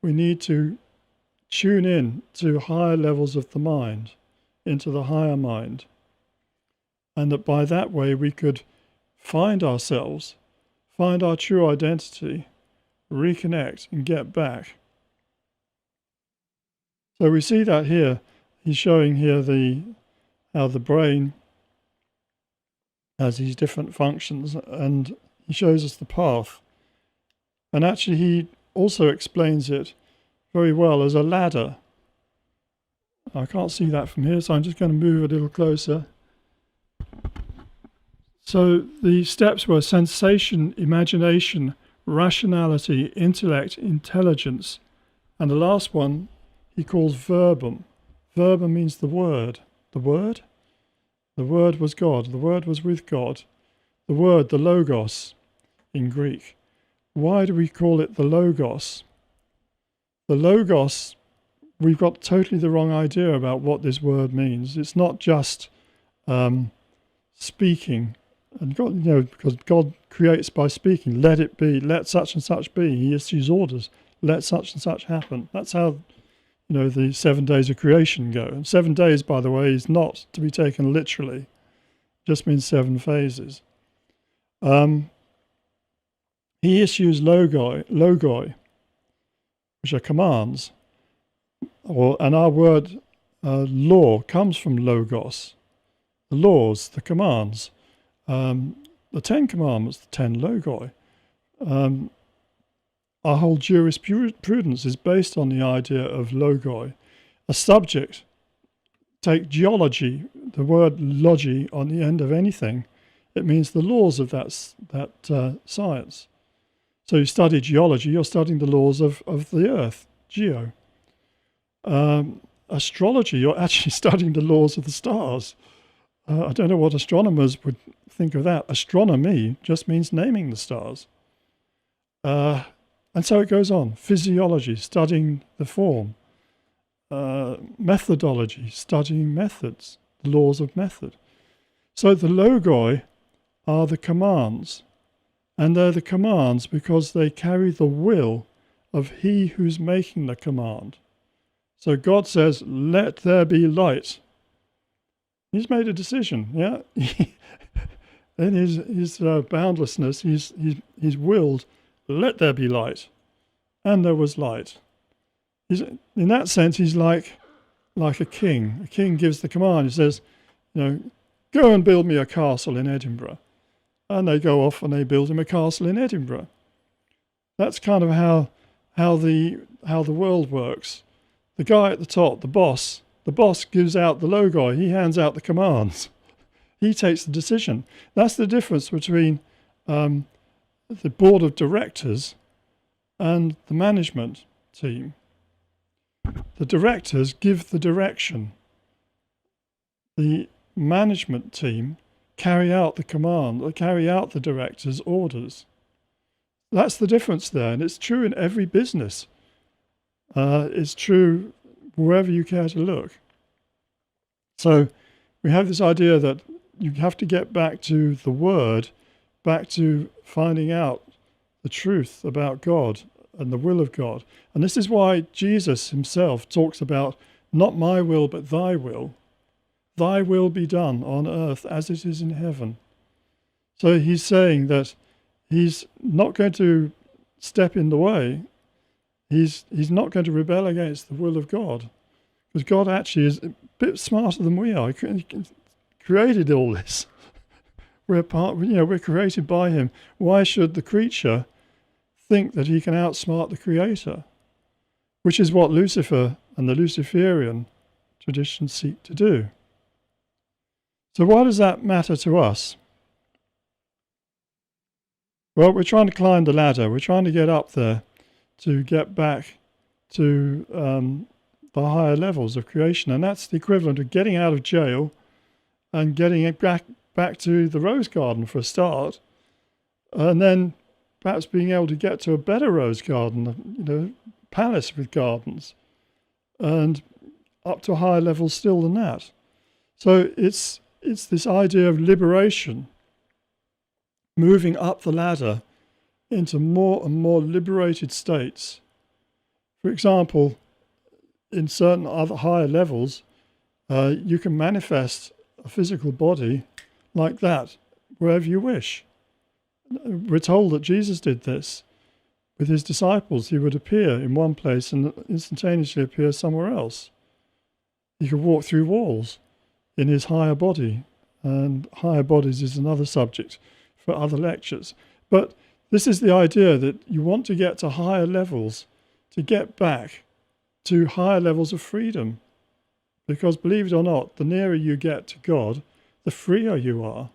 we need to tune in to higher levels of the mind, into the higher mind. And that by that way we could find ourselves, find our true identity, reconnect and get back. So we see that here. He's showing here how the brain has these different functions, and he shows us the path. And actually he also explains it very well as a ladder. I can't see that from here, so I'm just going to move a little closer. So the steps were sensation, imagination, rationality, intellect, intelligence, and the last one he calls verbum. Verbum means the word. The word? The word was God. The word was with God. The word, the logos in Greek. Why do we call it the logos? The logos, we've got totally the wrong idea about what this word means. It's not just speaking. And God, because God creates by speaking, let it be, let such and such be. He issues orders, let such and such happen. That's how, the 7 days of creation go. And 7 days, by the way, is not to be taken literally. It just means 7 phases. He issues logoi, which are commands. And our word law comes from logos. The laws, the commands. The 10 commandments, the 10 logoi. Our whole jurisprudence is based on the idea of logoi. A subject, take geology, the word logi on the end of anything, it means the laws of that science. So you study geology, you're studying the laws of the earth, geo. Astrology, you're actually studying the laws of the stars. I don't know what astronomers would think of that. Astronomy just means naming the stars. And so it goes on. Physiology, studying the form. Methodology, studying methods, the laws of method. So the logoi are the commands. And they're the commands because they carry the will of he who's making the command. So God says, let there be light. He's made a decision, yeah? In his boundlessness, he's willed, let there be light. And there was light. In that sense, he's like a king. A king gives the command. He says, go and build me a castle in Edinburgh. And they go off and they build him a castle in Edinburgh. That's kind of how the world works. The guy at the top, the boss gives out the logoi. He hands out the commands. He takes the decision. That's the difference between the board of directors and the management team. The directors give the direction. The management team carry out the command, or carry out the director's orders. That's the difference there, and it's true in every business. It's true wherever you care to look. So we have this idea that you have to get back to the Word, back to finding out the truth about God and the will of God. And this is why Jesus himself talks about not my will, but thy will. Thy will be done on earth as it is in heaven. So he's saying that he's not going to step in the way. He's not going to rebel against the will of God, because God actually is a bit smarter than we are. He created all this. We're created by him. Why should the creature think that he can outsmart the creator? Which is what Lucifer and the Luciferian tradition seek to do. So why does that matter to us? Well, we're trying to climb the ladder. We're trying to get up there to get back to the higher levels of creation. And that's the equivalent of getting out of jail and getting it back to the rose garden for a start. And then perhaps being able to get to a better rose garden, palace with gardens, and up to a higher level still than that. So it's this idea of liberation, moving up the ladder into more and more liberated states. For example, in certain other higher levels, you can manifest a physical body like that wherever you wish. We're told that Jesus did this with his disciples. He would appear in one place and instantaneously appear somewhere else. He could walk through walls in his higher body, and higher bodies is another subject for other lectures. But this is the idea that you want to get to higher levels to get back to higher levels of freedom. Because believe it or not, the nearer you get to God, the freer you are.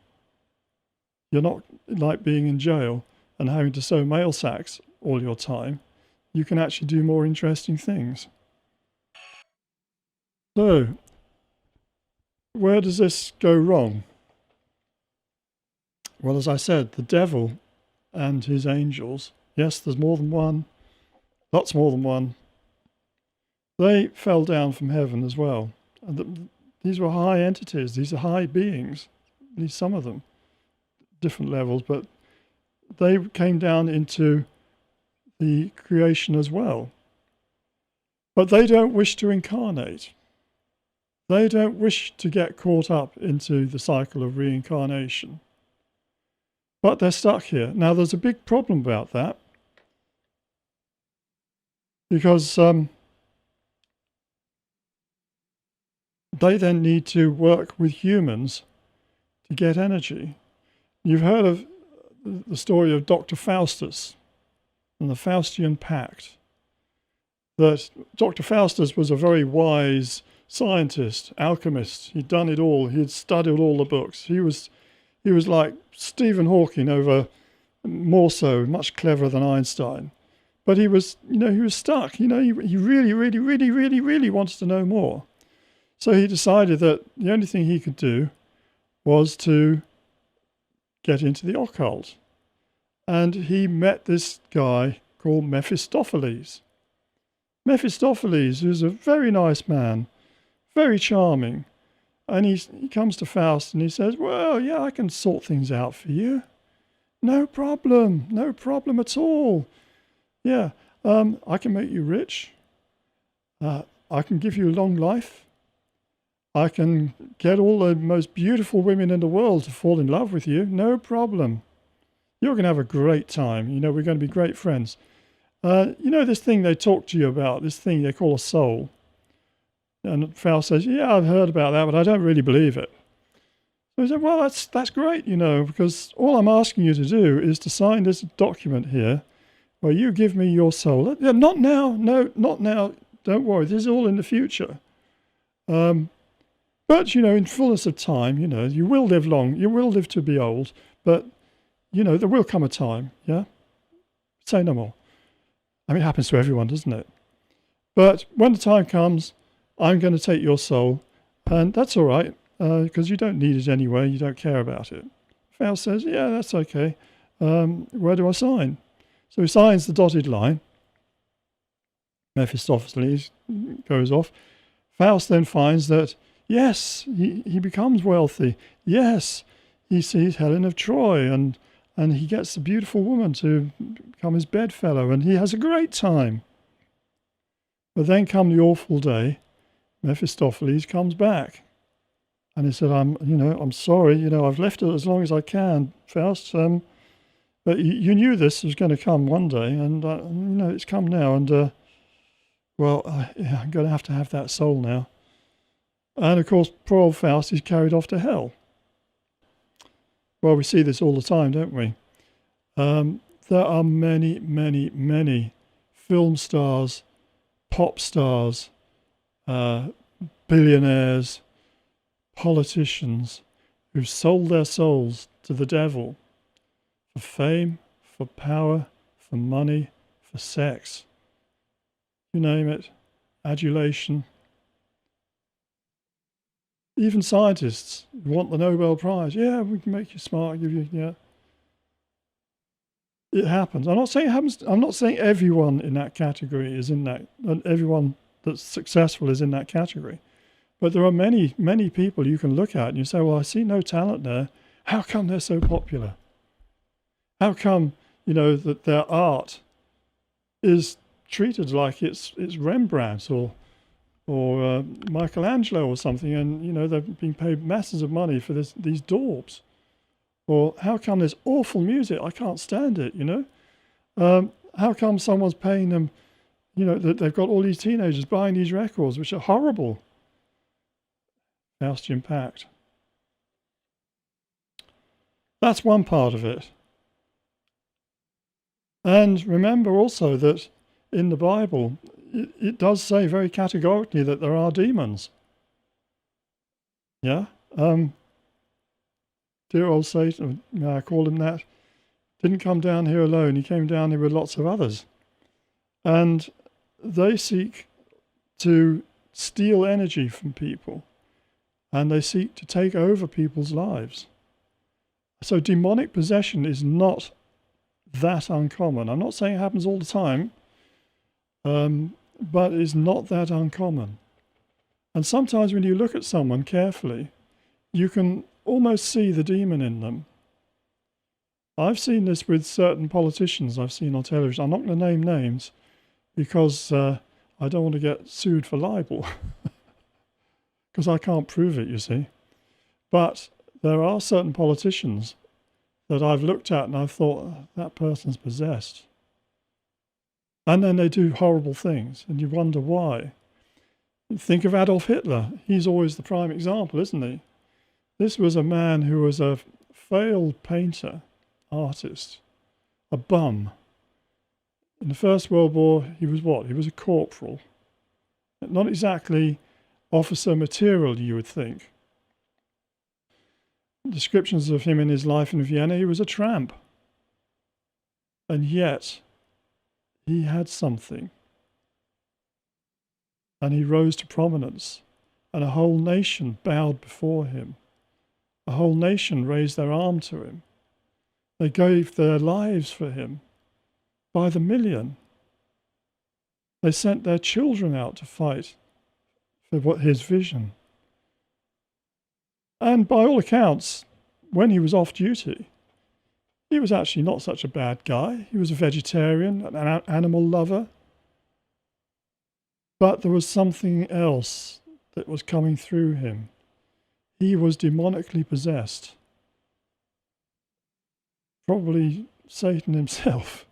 You're not like being in jail and having to sew mail sacks all your time. You can actually do more interesting things. So, where does this go wrong? Well, as I said, the devil and his angels, yes, there's more than one, lots more than one, they fell down from heaven as well. And these were high entities, these are high beings, at least some of them, different levels, but they came down into the creation as well. But they don't wish to incarnate. They don't wish to get caught up into the cycle of reincarnation. But they're stuck here. Now, there's a big problem about that, because they then need to work with humans to get energy. You've heard of the story of Dr. Faustus and the Faustian Pact. That Dr. Faustus was a very wise scientist, alchemist. He'd done it all. He had studied all the books. He was like Stephen Hawking, over more so, much cleverer than Einstein. But he was stuck. He really wanted to know more. So he decided that the only thing he could do was to get into the occult. And he met this guy called Mephistopheles. Mephistopheles, who's a very nice man, very charming. And he comes to Faust and he says, well, yeah, I can sort things out for you. No problem at all. Yeah, I can make you rich. I can give you a long life. I can get all the most beautiful women in the world to fall in love with you. No problem. You're going to have a great time. We're going to be great friends. This thing they talk to you about, this thing they call a soul. And Faust says, yeah, I've heard about that, but I don't really believe it. So he said, well, that's great, because all I'm asking you to do is to sign this document here where you give me your soul. Yeah, not now. No, not now. Don't worry. This is all in the future. But, in fullness of time, you will live long. You will live to be old. But, there will come a time, yeah? Say no more. I mean, it happens to everyone, doesn't it? But when the time comes, I'm going to take your soul. And that's all right, because you don't need it anyway. You don't care about it. Faust says, yeah, that's okay. Where do I sign? So he signs the dotted line. Mephistopheles goes off. Faust then finds that, yes, he becomes wealthy. Yes, he sees Helen of Troy and he gets a beautiful woman to become his bedfellow, and he has a great time. But then come the awful day, Mephistopheles comes back. And he said, I'm sorry, I've left it as long as I can, Faust. But you knew this was going to come one day, and, it's come now. And, I'm going to have that soul now. And, of course, poor old Faust is carried off to hell. Well, we see this all the time, don't we? There are many, many, many film stars, pop stars, billionaires, politicians who've sold their souls to the devil for fame, for power, for money, for sex. You name it, adulation. Even scientists who want the Nobel Prize. Yeah, we can make you smart, give you, yeah. It happens. I'm not saying it happens. I'm not saying everyone in that category is in that, and everyone that's successful is in that category. But there are many, many people you can look at and you say, well, I see no talent there. How come they're so popular? How come, that their art is treated like it's Rembrandt or Michelangelo or something, and they're being paid masses of money for these daubs? Or how come there's awful music? I can't stand it. How come someone's paying them? That they've got all these teenagers buying these records, which are horrible. Faustian Pact. That's one part of it. And remember also that in the Bible, it does say very categorically that there are demons. Yeah? Dear old Satan, may I call him that, didn't come down here alone. He came down here with lots of others. And they seek to steal energy from people. And they seek to take over people's lives. So demonic possession is not that uncommon. I'm not saying it happens all the time, but it's not that uncommon. And sometimes when you look at someone carefully, you can almost see the demon in them. I've seen this with certain politicians I've seen on television. I'm not going to name names because I I don't want to get sued for libel because I can't prove it, you see. But there are certain politicians that I've looked at and I've thought, that person's possessed. And then they do horrible things, and you wonder why. Think of Adolf Hitler. He's always the prime example, isn't he? This was a man who was a failed painter, artist, a bum. In the First World War, he was what? He was a corporal. Not exactly officer material, you would think. Descriptions of him in his life in Vienna, he was a tramp. And yet, he had something. And he rose to prominence. And a whole nation bowed before him. A whole nation raised their arm to him. They gave their lives for him by the million. They sent their children out to fight for his vision. And by all accounts, when he was off duty, he was actually not such a bad guy. He was a vegetarian, an animal lover. But there was something else that was coming through him. He was demonically possessed. Probably Satan himself.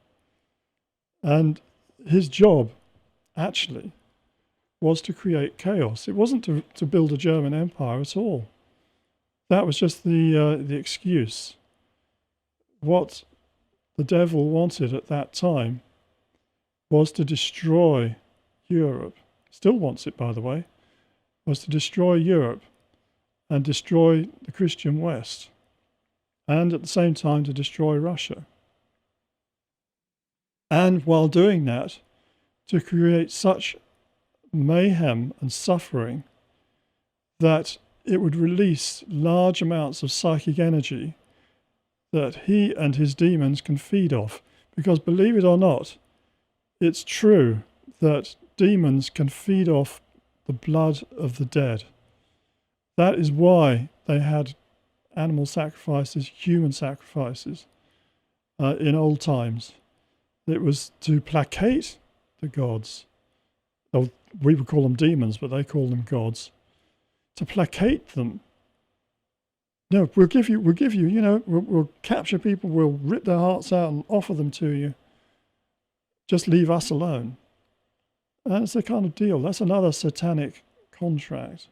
And his job, actually, was to create chaos. It wasn't to build a German empire at all. That was just the excuse. What the devil wanted at that time was to destroy Europe. Still wants it, by the way. Was to destroy Europe and destroy the Christian West. And at the same time to destroy Russia. And while doing that, to create such mayhem and suffering that it would release large amounts of psychic energy that he and his demons can feed off. Because believe it or not, it's true that demons can feed off the blood of the dead. That is why they had animal sacrifices, human sacrifices in old times. It was to placate the gods. Well, we would call them demons, but they call them gods. To placate them. No, we'll give you, we'll capture people, we'll rip their hearts out and offer them to you. Just leave us alone. And that's the kind of deal. That's another satanic contract.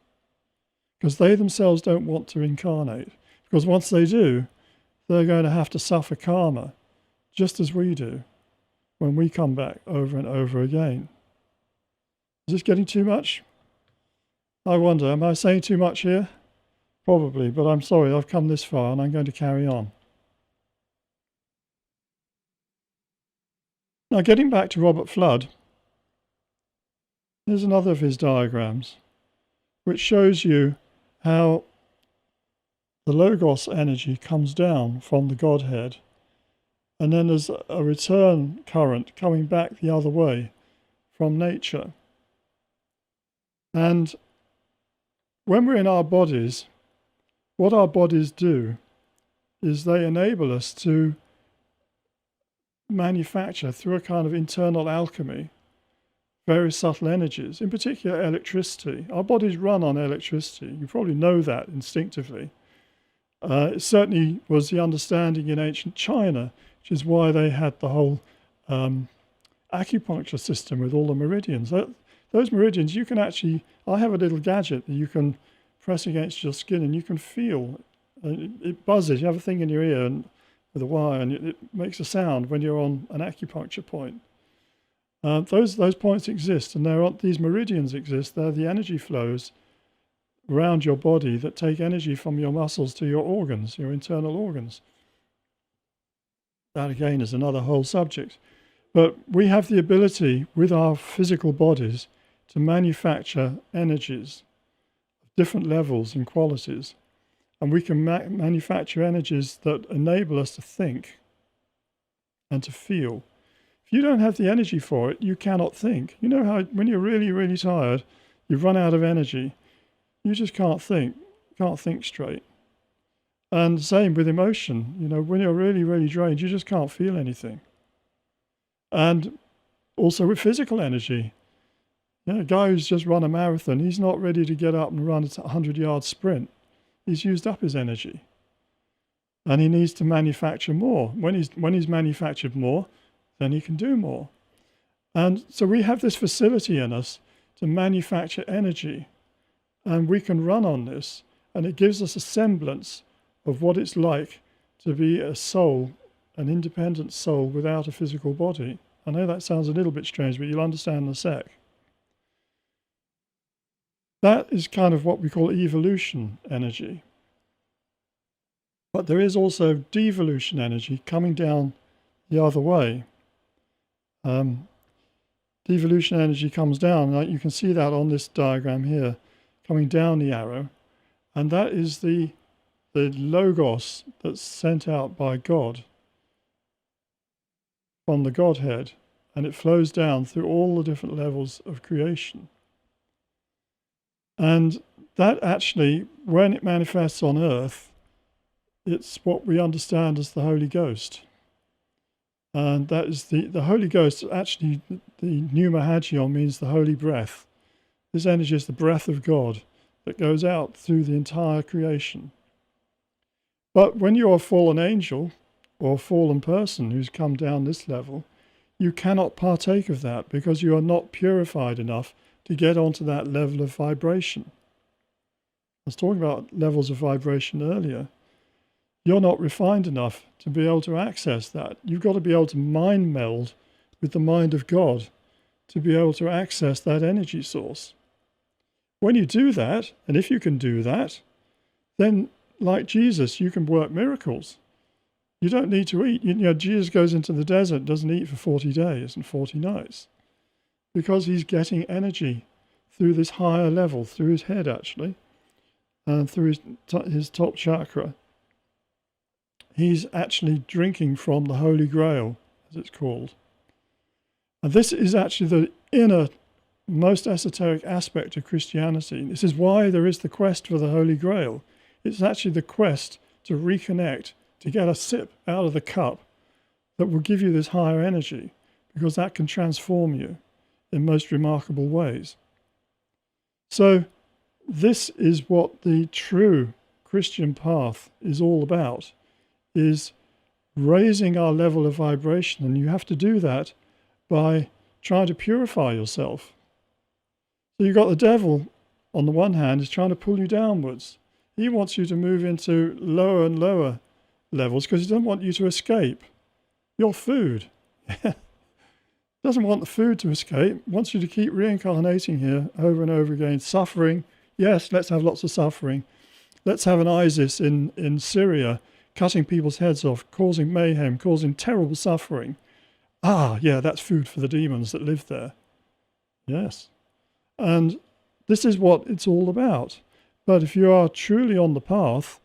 Because they themselves don't want to incarnate. Because once they do, they're going to have to suffer karma, just as we do, when we come back over and over again. Is this getting too much? I wonder, am I saying too much here? Probably, but I'm sorry, I've come this far and I'm going to carry on. Now, getting back to Robert Flood, here's another of his diagrams, which shows you how the Logos energy comes down from the Godhead, and then there's a return current coming back the other way from nature. And when we're in our bodies, what our bodies do is they enable us to manufacture, through a kind of internal alchemy, very subtle energies, in particular electricity. Our bodies run on electricity. You probably know that instinctively. It certainly was the understanding in ancient China, which is why they had the whole acupuncture system with all the meridians. Those meridians, you can actually, I have a little gadget that you can press against your skin and you can feel, it buzzes. You have a thing in your ear and with a wire and it makes a sound when you're on an acupuncture point. Those points exist, and these meridians exist. They're the energy flows around your body that take energy from your muscles to your organs, your internal organs. That again is another whole subject. But we have the ability with our physical bodies to manufacture energies of different levels and qualities. And we can manufacture energies that enable us to think and to feel. If you don't have the energy for it, you cannot think. You know how when you're really, really tired, you've run out of energy, you just can't think straight. And same with emotion. You know, when you're really, really drained, you just can't feel anything. And also with physical energy. Yeah, a guy who's just run a marathon, he's not ready to get up and run a 100-yard sprint. He's used up his energy. And he needs to manufacture more. When he's manufactured more, then he can do more. And so we have this facility in us to manufacture energy. And we can run on this. And it gives us a semblance of what it's like to be a soul, an independent soul without a physical body. I know that sounds a little bit strange, but you'll understand in a sec. That is kind of what we call evolution energy. But there is also devolution energy coming down the other way. Devolution energy comes down, like you can see that on this diagram here, coming down the arrow. And that is the logos that's sent out by God from the Godhead. And it flows down through all the different levels of creation. And that actually, when it manifests on earth, it's what we understand as the Holy Ghost. And that is the Holy Ghost, actually the pneuma hagion means the holy breath. This energy is the breath of God that goes out through the entire creation. But when you're a fallen angel or a fallen person who's come down this level, you cannot partake of that because you are not purified enough to get onto that level of vibration. I was talking about levels of vibration earlier. You're not refined enough to be able to access that. You've got to be able to mind meld with the mind of God to be able to access that energy source. When you do that, and if you can do that, then like Jesus, you can work miracles. You don't need to eat. You know, Jesus goes into the desert, doesn't eat for 40 days and 40 nights because he's getting energy through this higher level, through his head actually, and through his top chakra. He's actually drinking from the Holy Grail, as it's called. And this is actually the inner, most esoteric aspect of Christianity. This is why there is the quest for the Holy Grail. It's actually the quest to reconnect, to get a sip out of the cup that will give you this higher energy, because that can transform you in most remarkable ways. So this is what the true Christian path is all about, is raising our level of vibration. And you have to do that by trying to purify yourself. So you've got the devil, on the one hand, is trying to pull you downwards. He wants you to move into lower and lower levels because he doesn't want you to escape your food. Doesn't want the food to escape, wants you to keep reincarnating here over and over again, suffering. Yes, let's have lots of suffering. Let's have an ISIS in Syria, cutting people's heads off, causing mayhem, causing terrible suffering. Ah, yeah, that's food for the demons that live there. Yes. And this is what it's all about. But if you are truly on the path,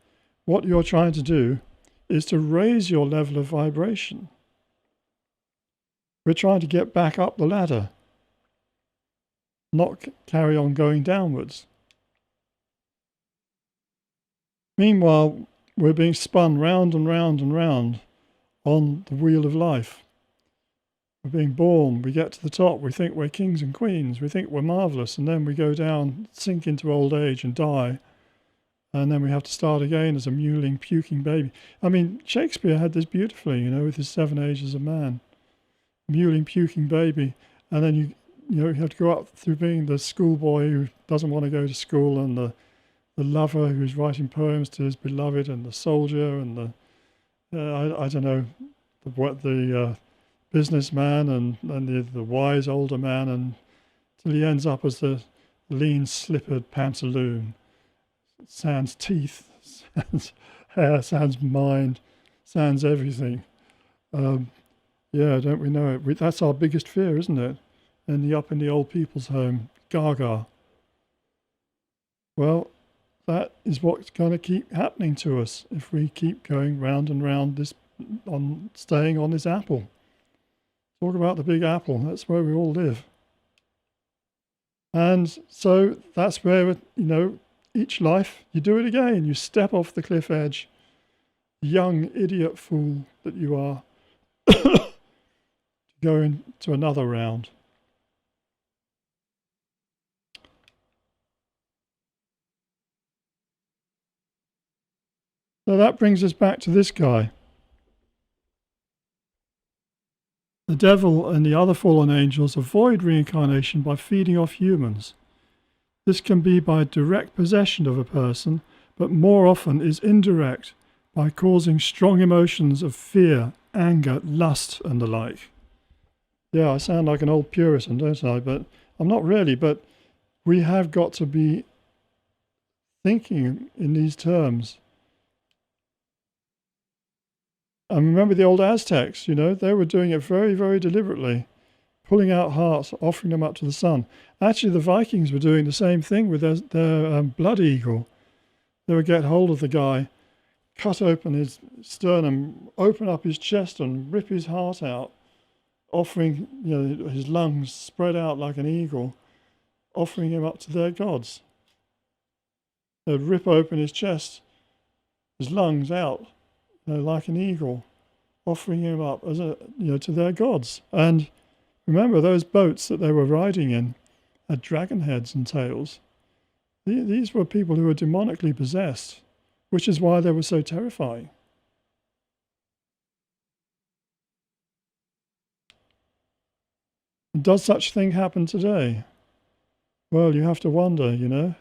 what you're trying to do is to raise your level of vibration. We're trying to get back up the ladder, not carry on going downwards. Meanwhile, we're being spun round and round and round on the wheel of life. We're being born, we get to the top, we think we're kings and queens, we think we're marvellous, and then we go down, sink into old age and die. And then we have to start again as a mewling, puking baby. I mean, Shakespeare had this beautifully, you know, with his 7 ages of man. Mewling, puking baby. And then you have to go up through being the schoolboy who doesn't want to go to school, and the lover who's writing poems to his beloved, and the soldier, and the, I don't know, the businessman, and the wise older man, and till he ends up as the lean, slippered pantaloon. Sans teeth, sans hair, sans mind, sans everything. Yeah, don't we know it? That's our biggest fear, isn't it? Up in the old people's home, gaga. Well, that is what's going to keep happening to us if we keep going round and round staying on this apple. Talk about the big apple. That's where we all live. And so that's where, each life, you do it again. You step off the cliff edge, young idiot fool that you are, to go into another round. So that brings us back to this guy. The devil and the other fallen angels avoid reincarnation by feeding off humans. This can be by direct possession of a person, but more often is indirect by causing strong emotions of fear, anger, lust, and the like. Yeah, I sound like an old Puritan, don't I? But I'm not really, but we have got to be thinking in these terms. And remember the old Aztecs, they were doing it very, very deliberately, pulling out hearts, offering them up to the sun. Actually, the Vikings were doing the same thing with their blood eagle. They would get hold of the guy, cut open his sternum, open up his chest and rip his heart out, offering his lungs spread out like an eagle, offering him up to their gods. They'd rip open his chest, his lungs out, like an eagle, offering him up as to their gods. And remember, those boats that they were riding in had dragon heads and tails. These were people who were demonically possessed, which is why they were so terrifying. And does such thing happen today? Well, you have to wonder,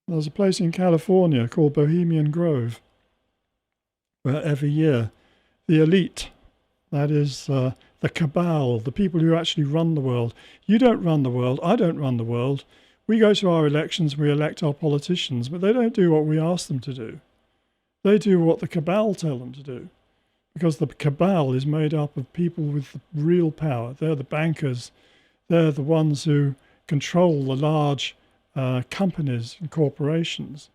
There's a place in California called Bohemian Grove, where every year the elite, that is the cabal, the people who actually run the world. You don't run the world, I don't run the world. We go to our elections, we elect our politicians, but they don't do what we ask them to do. They do what the cabal tell them to do, because the cabal is made up of people with real power. They're the bankers. They're the ones who control the large companies and corporations.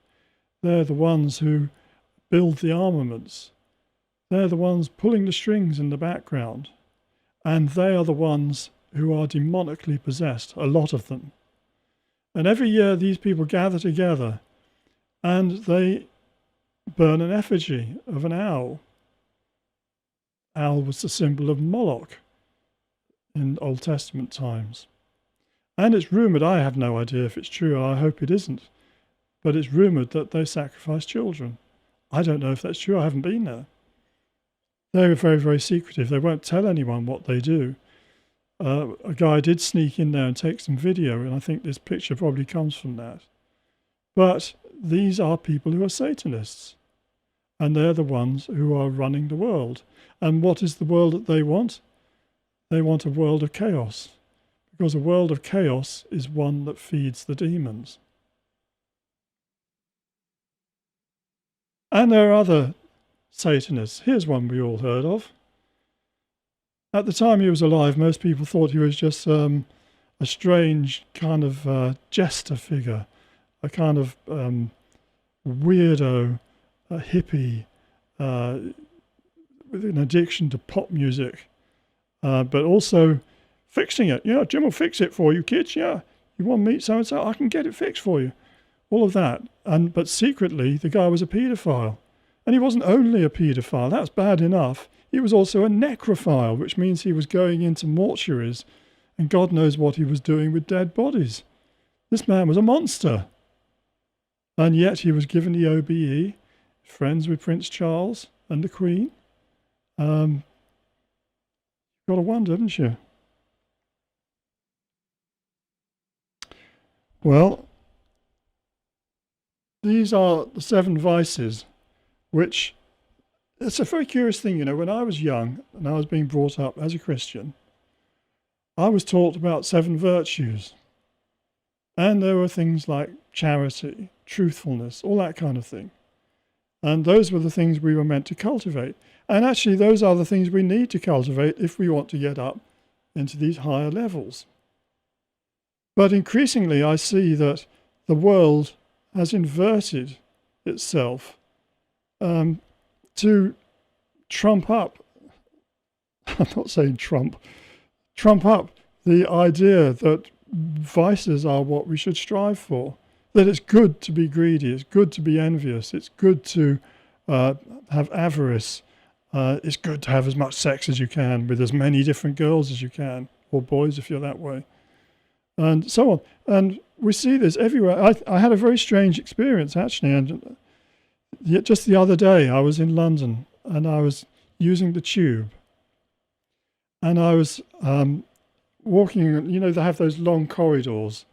They're the ones who build the armaments. They're the ones pulling the strings in the background. And they are the ones who are demonically possessed, a lot of them. And every year these people gather together and they burn an effigy of an owl. Owl was the symbol of Moloch in Old Testament times. And it's rumoured, I have no idea if it's true, I hope it isn't, but it's rumoured that they sacrifice children. I don't know if that's true, I haven't been there. They're very, very secretive. They won't tell anyone what they do. A guy did sneak in there and take some video, and I think this picture probably comes from that. But these are people who are Satanists, and they're the ones who are running the world. And what is the world that they want? They want a world of chaos, because a world of chaos is one that feeds the demons. And there are other Satanists. Here's one we all heard of. At the time he was alive, most people thought he was just a strange kind of jester figure, a kind of weirdo, a hippie, with an addiction to pop music, but also fixing it. Yeah, Jim will fix it for you, kids. Yeah, you want to meet so-and-so? I can get it fixed for you. All of that. But secretly, the guy was a paedophile. And he wasn't only a paedophile. That's bad enough. He was also a necrophile, which means he was going into mortuaries and God knows what he was doing with dead bodies. This man was a monster. And yet he was given the OBE, friends with Prince Charles and the Queen. You've got to wonder, haven't you? Well, these are the 7 vices, which, it's a very curious thing, when I was young and I was being brought up as a Christian, I was taught about 7 virtues. And there were things like charity, truthfulness, all that kind of thing. And those were the things we were meant to cultivate. And actually, those are the things we need to cultivate if we want to get up into these higher levels. But increasingly, I see that the world has inverted itself to trump up, I'm not saying trump up the idea that vices are what we should strive for, that it's good to be greedy, it's good to be envious, it's good to have avarice, it's good to have as much sex as you can with as many different girls as you can, or boys if you're that way, and so on. And we see this everywhere. I had a very strange experience, actually, and just the other day I was in London and I was using the tube, and I was walking. You know, they have those long corridors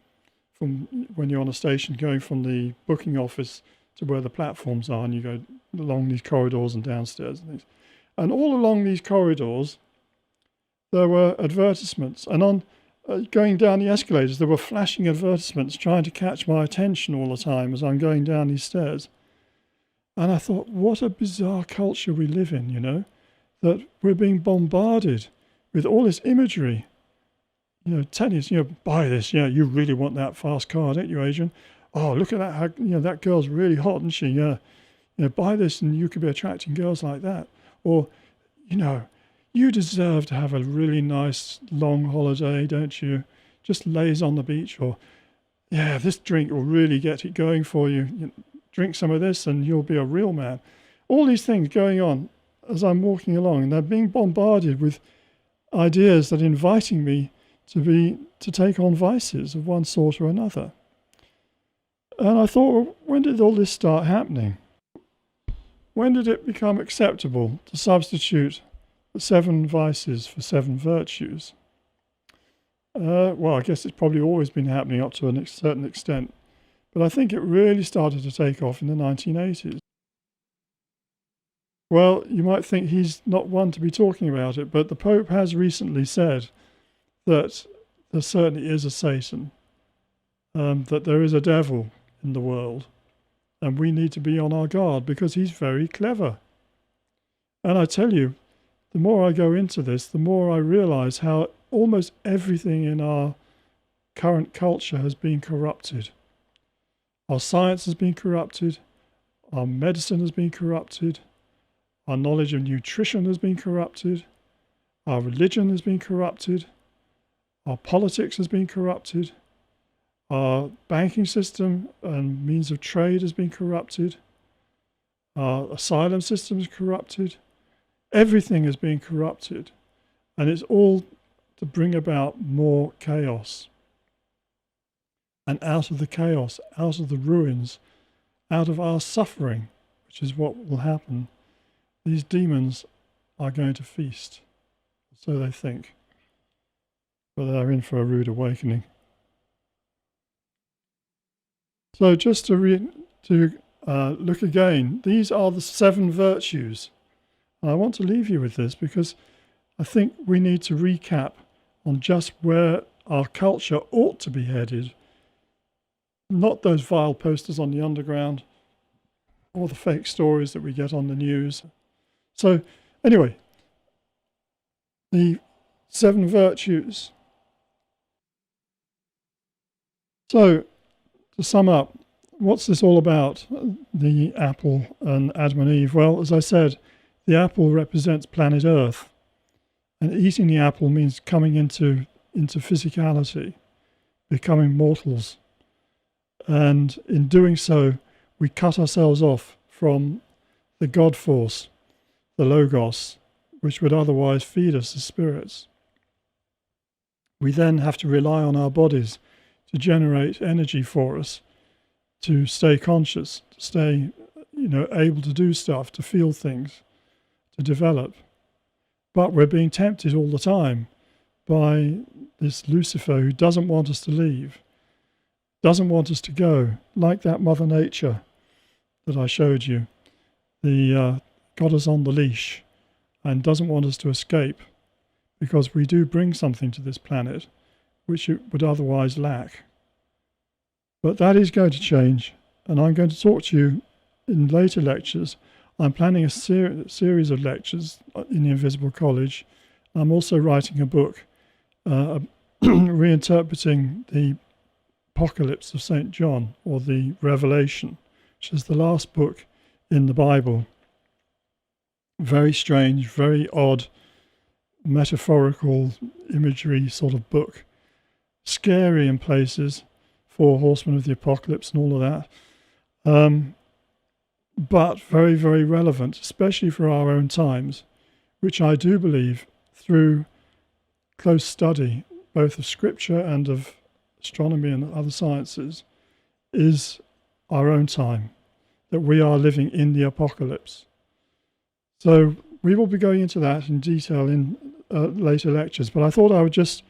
from when you're on a station going from the booking office to where the platforms are, and you go along these corridors and downstairs and things. And all along these corridors, there were advertisements. And on going down the escalators, there were flashing advertisements trying to catch my attention all the time as I'm going down these stairs. And I thought, what a bizarre culture we live in, you know, that we're being bombarded with all this imagery. You know, telling us, you know, buy this. Yeah, you really want that fast car, don't you, Adrian? Oh, look at that. How, you know, that girl's really hot, isn't she? Yeah. You know, buy this and you could be attracting girls like that. Or, you know, you deserve to have a really nice long holiday, don't you? Just laze on the beach. Or, yeah, this drink will really get it going for you. You know, drink some of this and you'll be a real man. All these things going on as I'm walking along, and they're being bombarded with ideas that are inviting me to take on vices of one sort or another. And I thought, well, when did all this start happening? When did it become acceptable to substitute the 7 vices for 7 virtues? Well, I guess it's probably always been happening up to a certain extent, but I think it really started to take off in the 1980s. Well, you might think he's not one to be talking about it, but the Pope has recently said that there certainly is a Satan, that there is a devil in the world, and we need to be on our guard because he's very clever. And I tell you, the more I go into this, the more I realize how almost everything in our current culture has been corrupted. Our science has been corrupted, our medicine has been corrupted, our knowledge of nutrition has been corrupted, our religion has been corrupted, our politics has been corrupted, our banking system and means of trade has been corrupted, our asylum system is corrupted, everything is being corrupted, and it's all to bring about more chaos. And out of the chaos, out of the ruins, out of our suffering, which is what will happen, these demons are going to feast. So they think. But they're in for a rude awakening. So just to look again, these are the 7 virtues. And I want to leave you with this because I think we need to recap on just where our culture ought to be headed. Not those vile posters on the underground or the fake stories that we get on the news. So anyway, the 7 virtues. So to sum up, what's this all about, the apple and Adam and Eve? Well, as I said, the apple represents planet Earth, and eating the apple means coming into physicality, becoming mortals. And in doing so, we cut ourselves off from the God force, the Logos, which would otherwise feed us as spirits. We then have to rely on our bodies to generate energy for us, to stay conscious, to stay, able to do stuff, to feel things, to develop. But we're being tempted all the time by this Lucifer who doesn't want us to leave, doesn't want us to go, like that Mother Nature that I showed you. Got us on the leash and doesn't want us to escape because we do bring something to this planet which it would otherwise lack. But that is going to change, and I'm going to talk to you in later lectures. I'm planning a series of lectures in the Invisible College. I'm also writing a book, reinterpreting the Apocalypse of St. John, or the Revelation, which is the last book in the Bible. Very strange, very odd, metaphorical imagery sort of book. Scary in places, 4 horsemen of the apocalypse and all of that. But very, very relevant, especially for our own times, which I do believe through close study both of scripture and of astronomy and other sciences, is our own time, that we are living in the apocalypse. So we will be going into that in detail in later lectures, but I thought I would just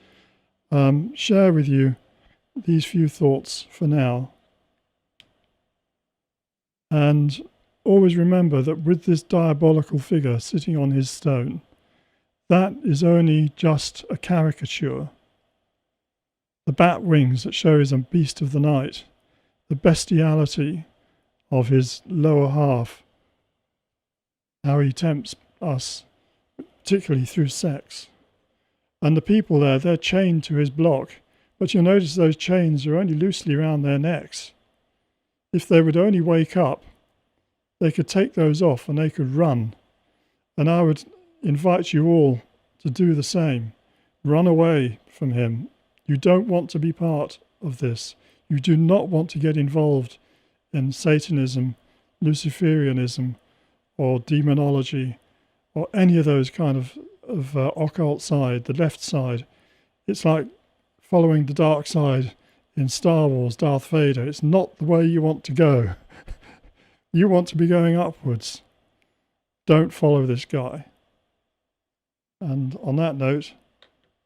share with you these few thoughts for now. And always remember that with this diabolical figure sitting on his stone, that is only just a caricature. The bat wings that show he's a beast of the night, the bestiality of his lower half, how he tempts us, particularly through sex. And the people there, they're chained to his block, but you'll notice those chains are only loosely around their necks. If they would only wake up, they could take those off and they could run. And I would invite you all to do the same. Run away from him. You don't want to be part of this. You do not want to get involved in Satanism, Luciferianism, or demonology, or any of those kind of occult side, the left side. It's like following the dark side in Star Wars, Darth Vader. It's not the way you want to go. You want to be going upwards. Don't follow this guy. And on that note,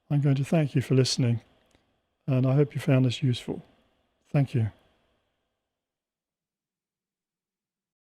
I'm going to thank you for listening, and I hope you found this useful. Thank you.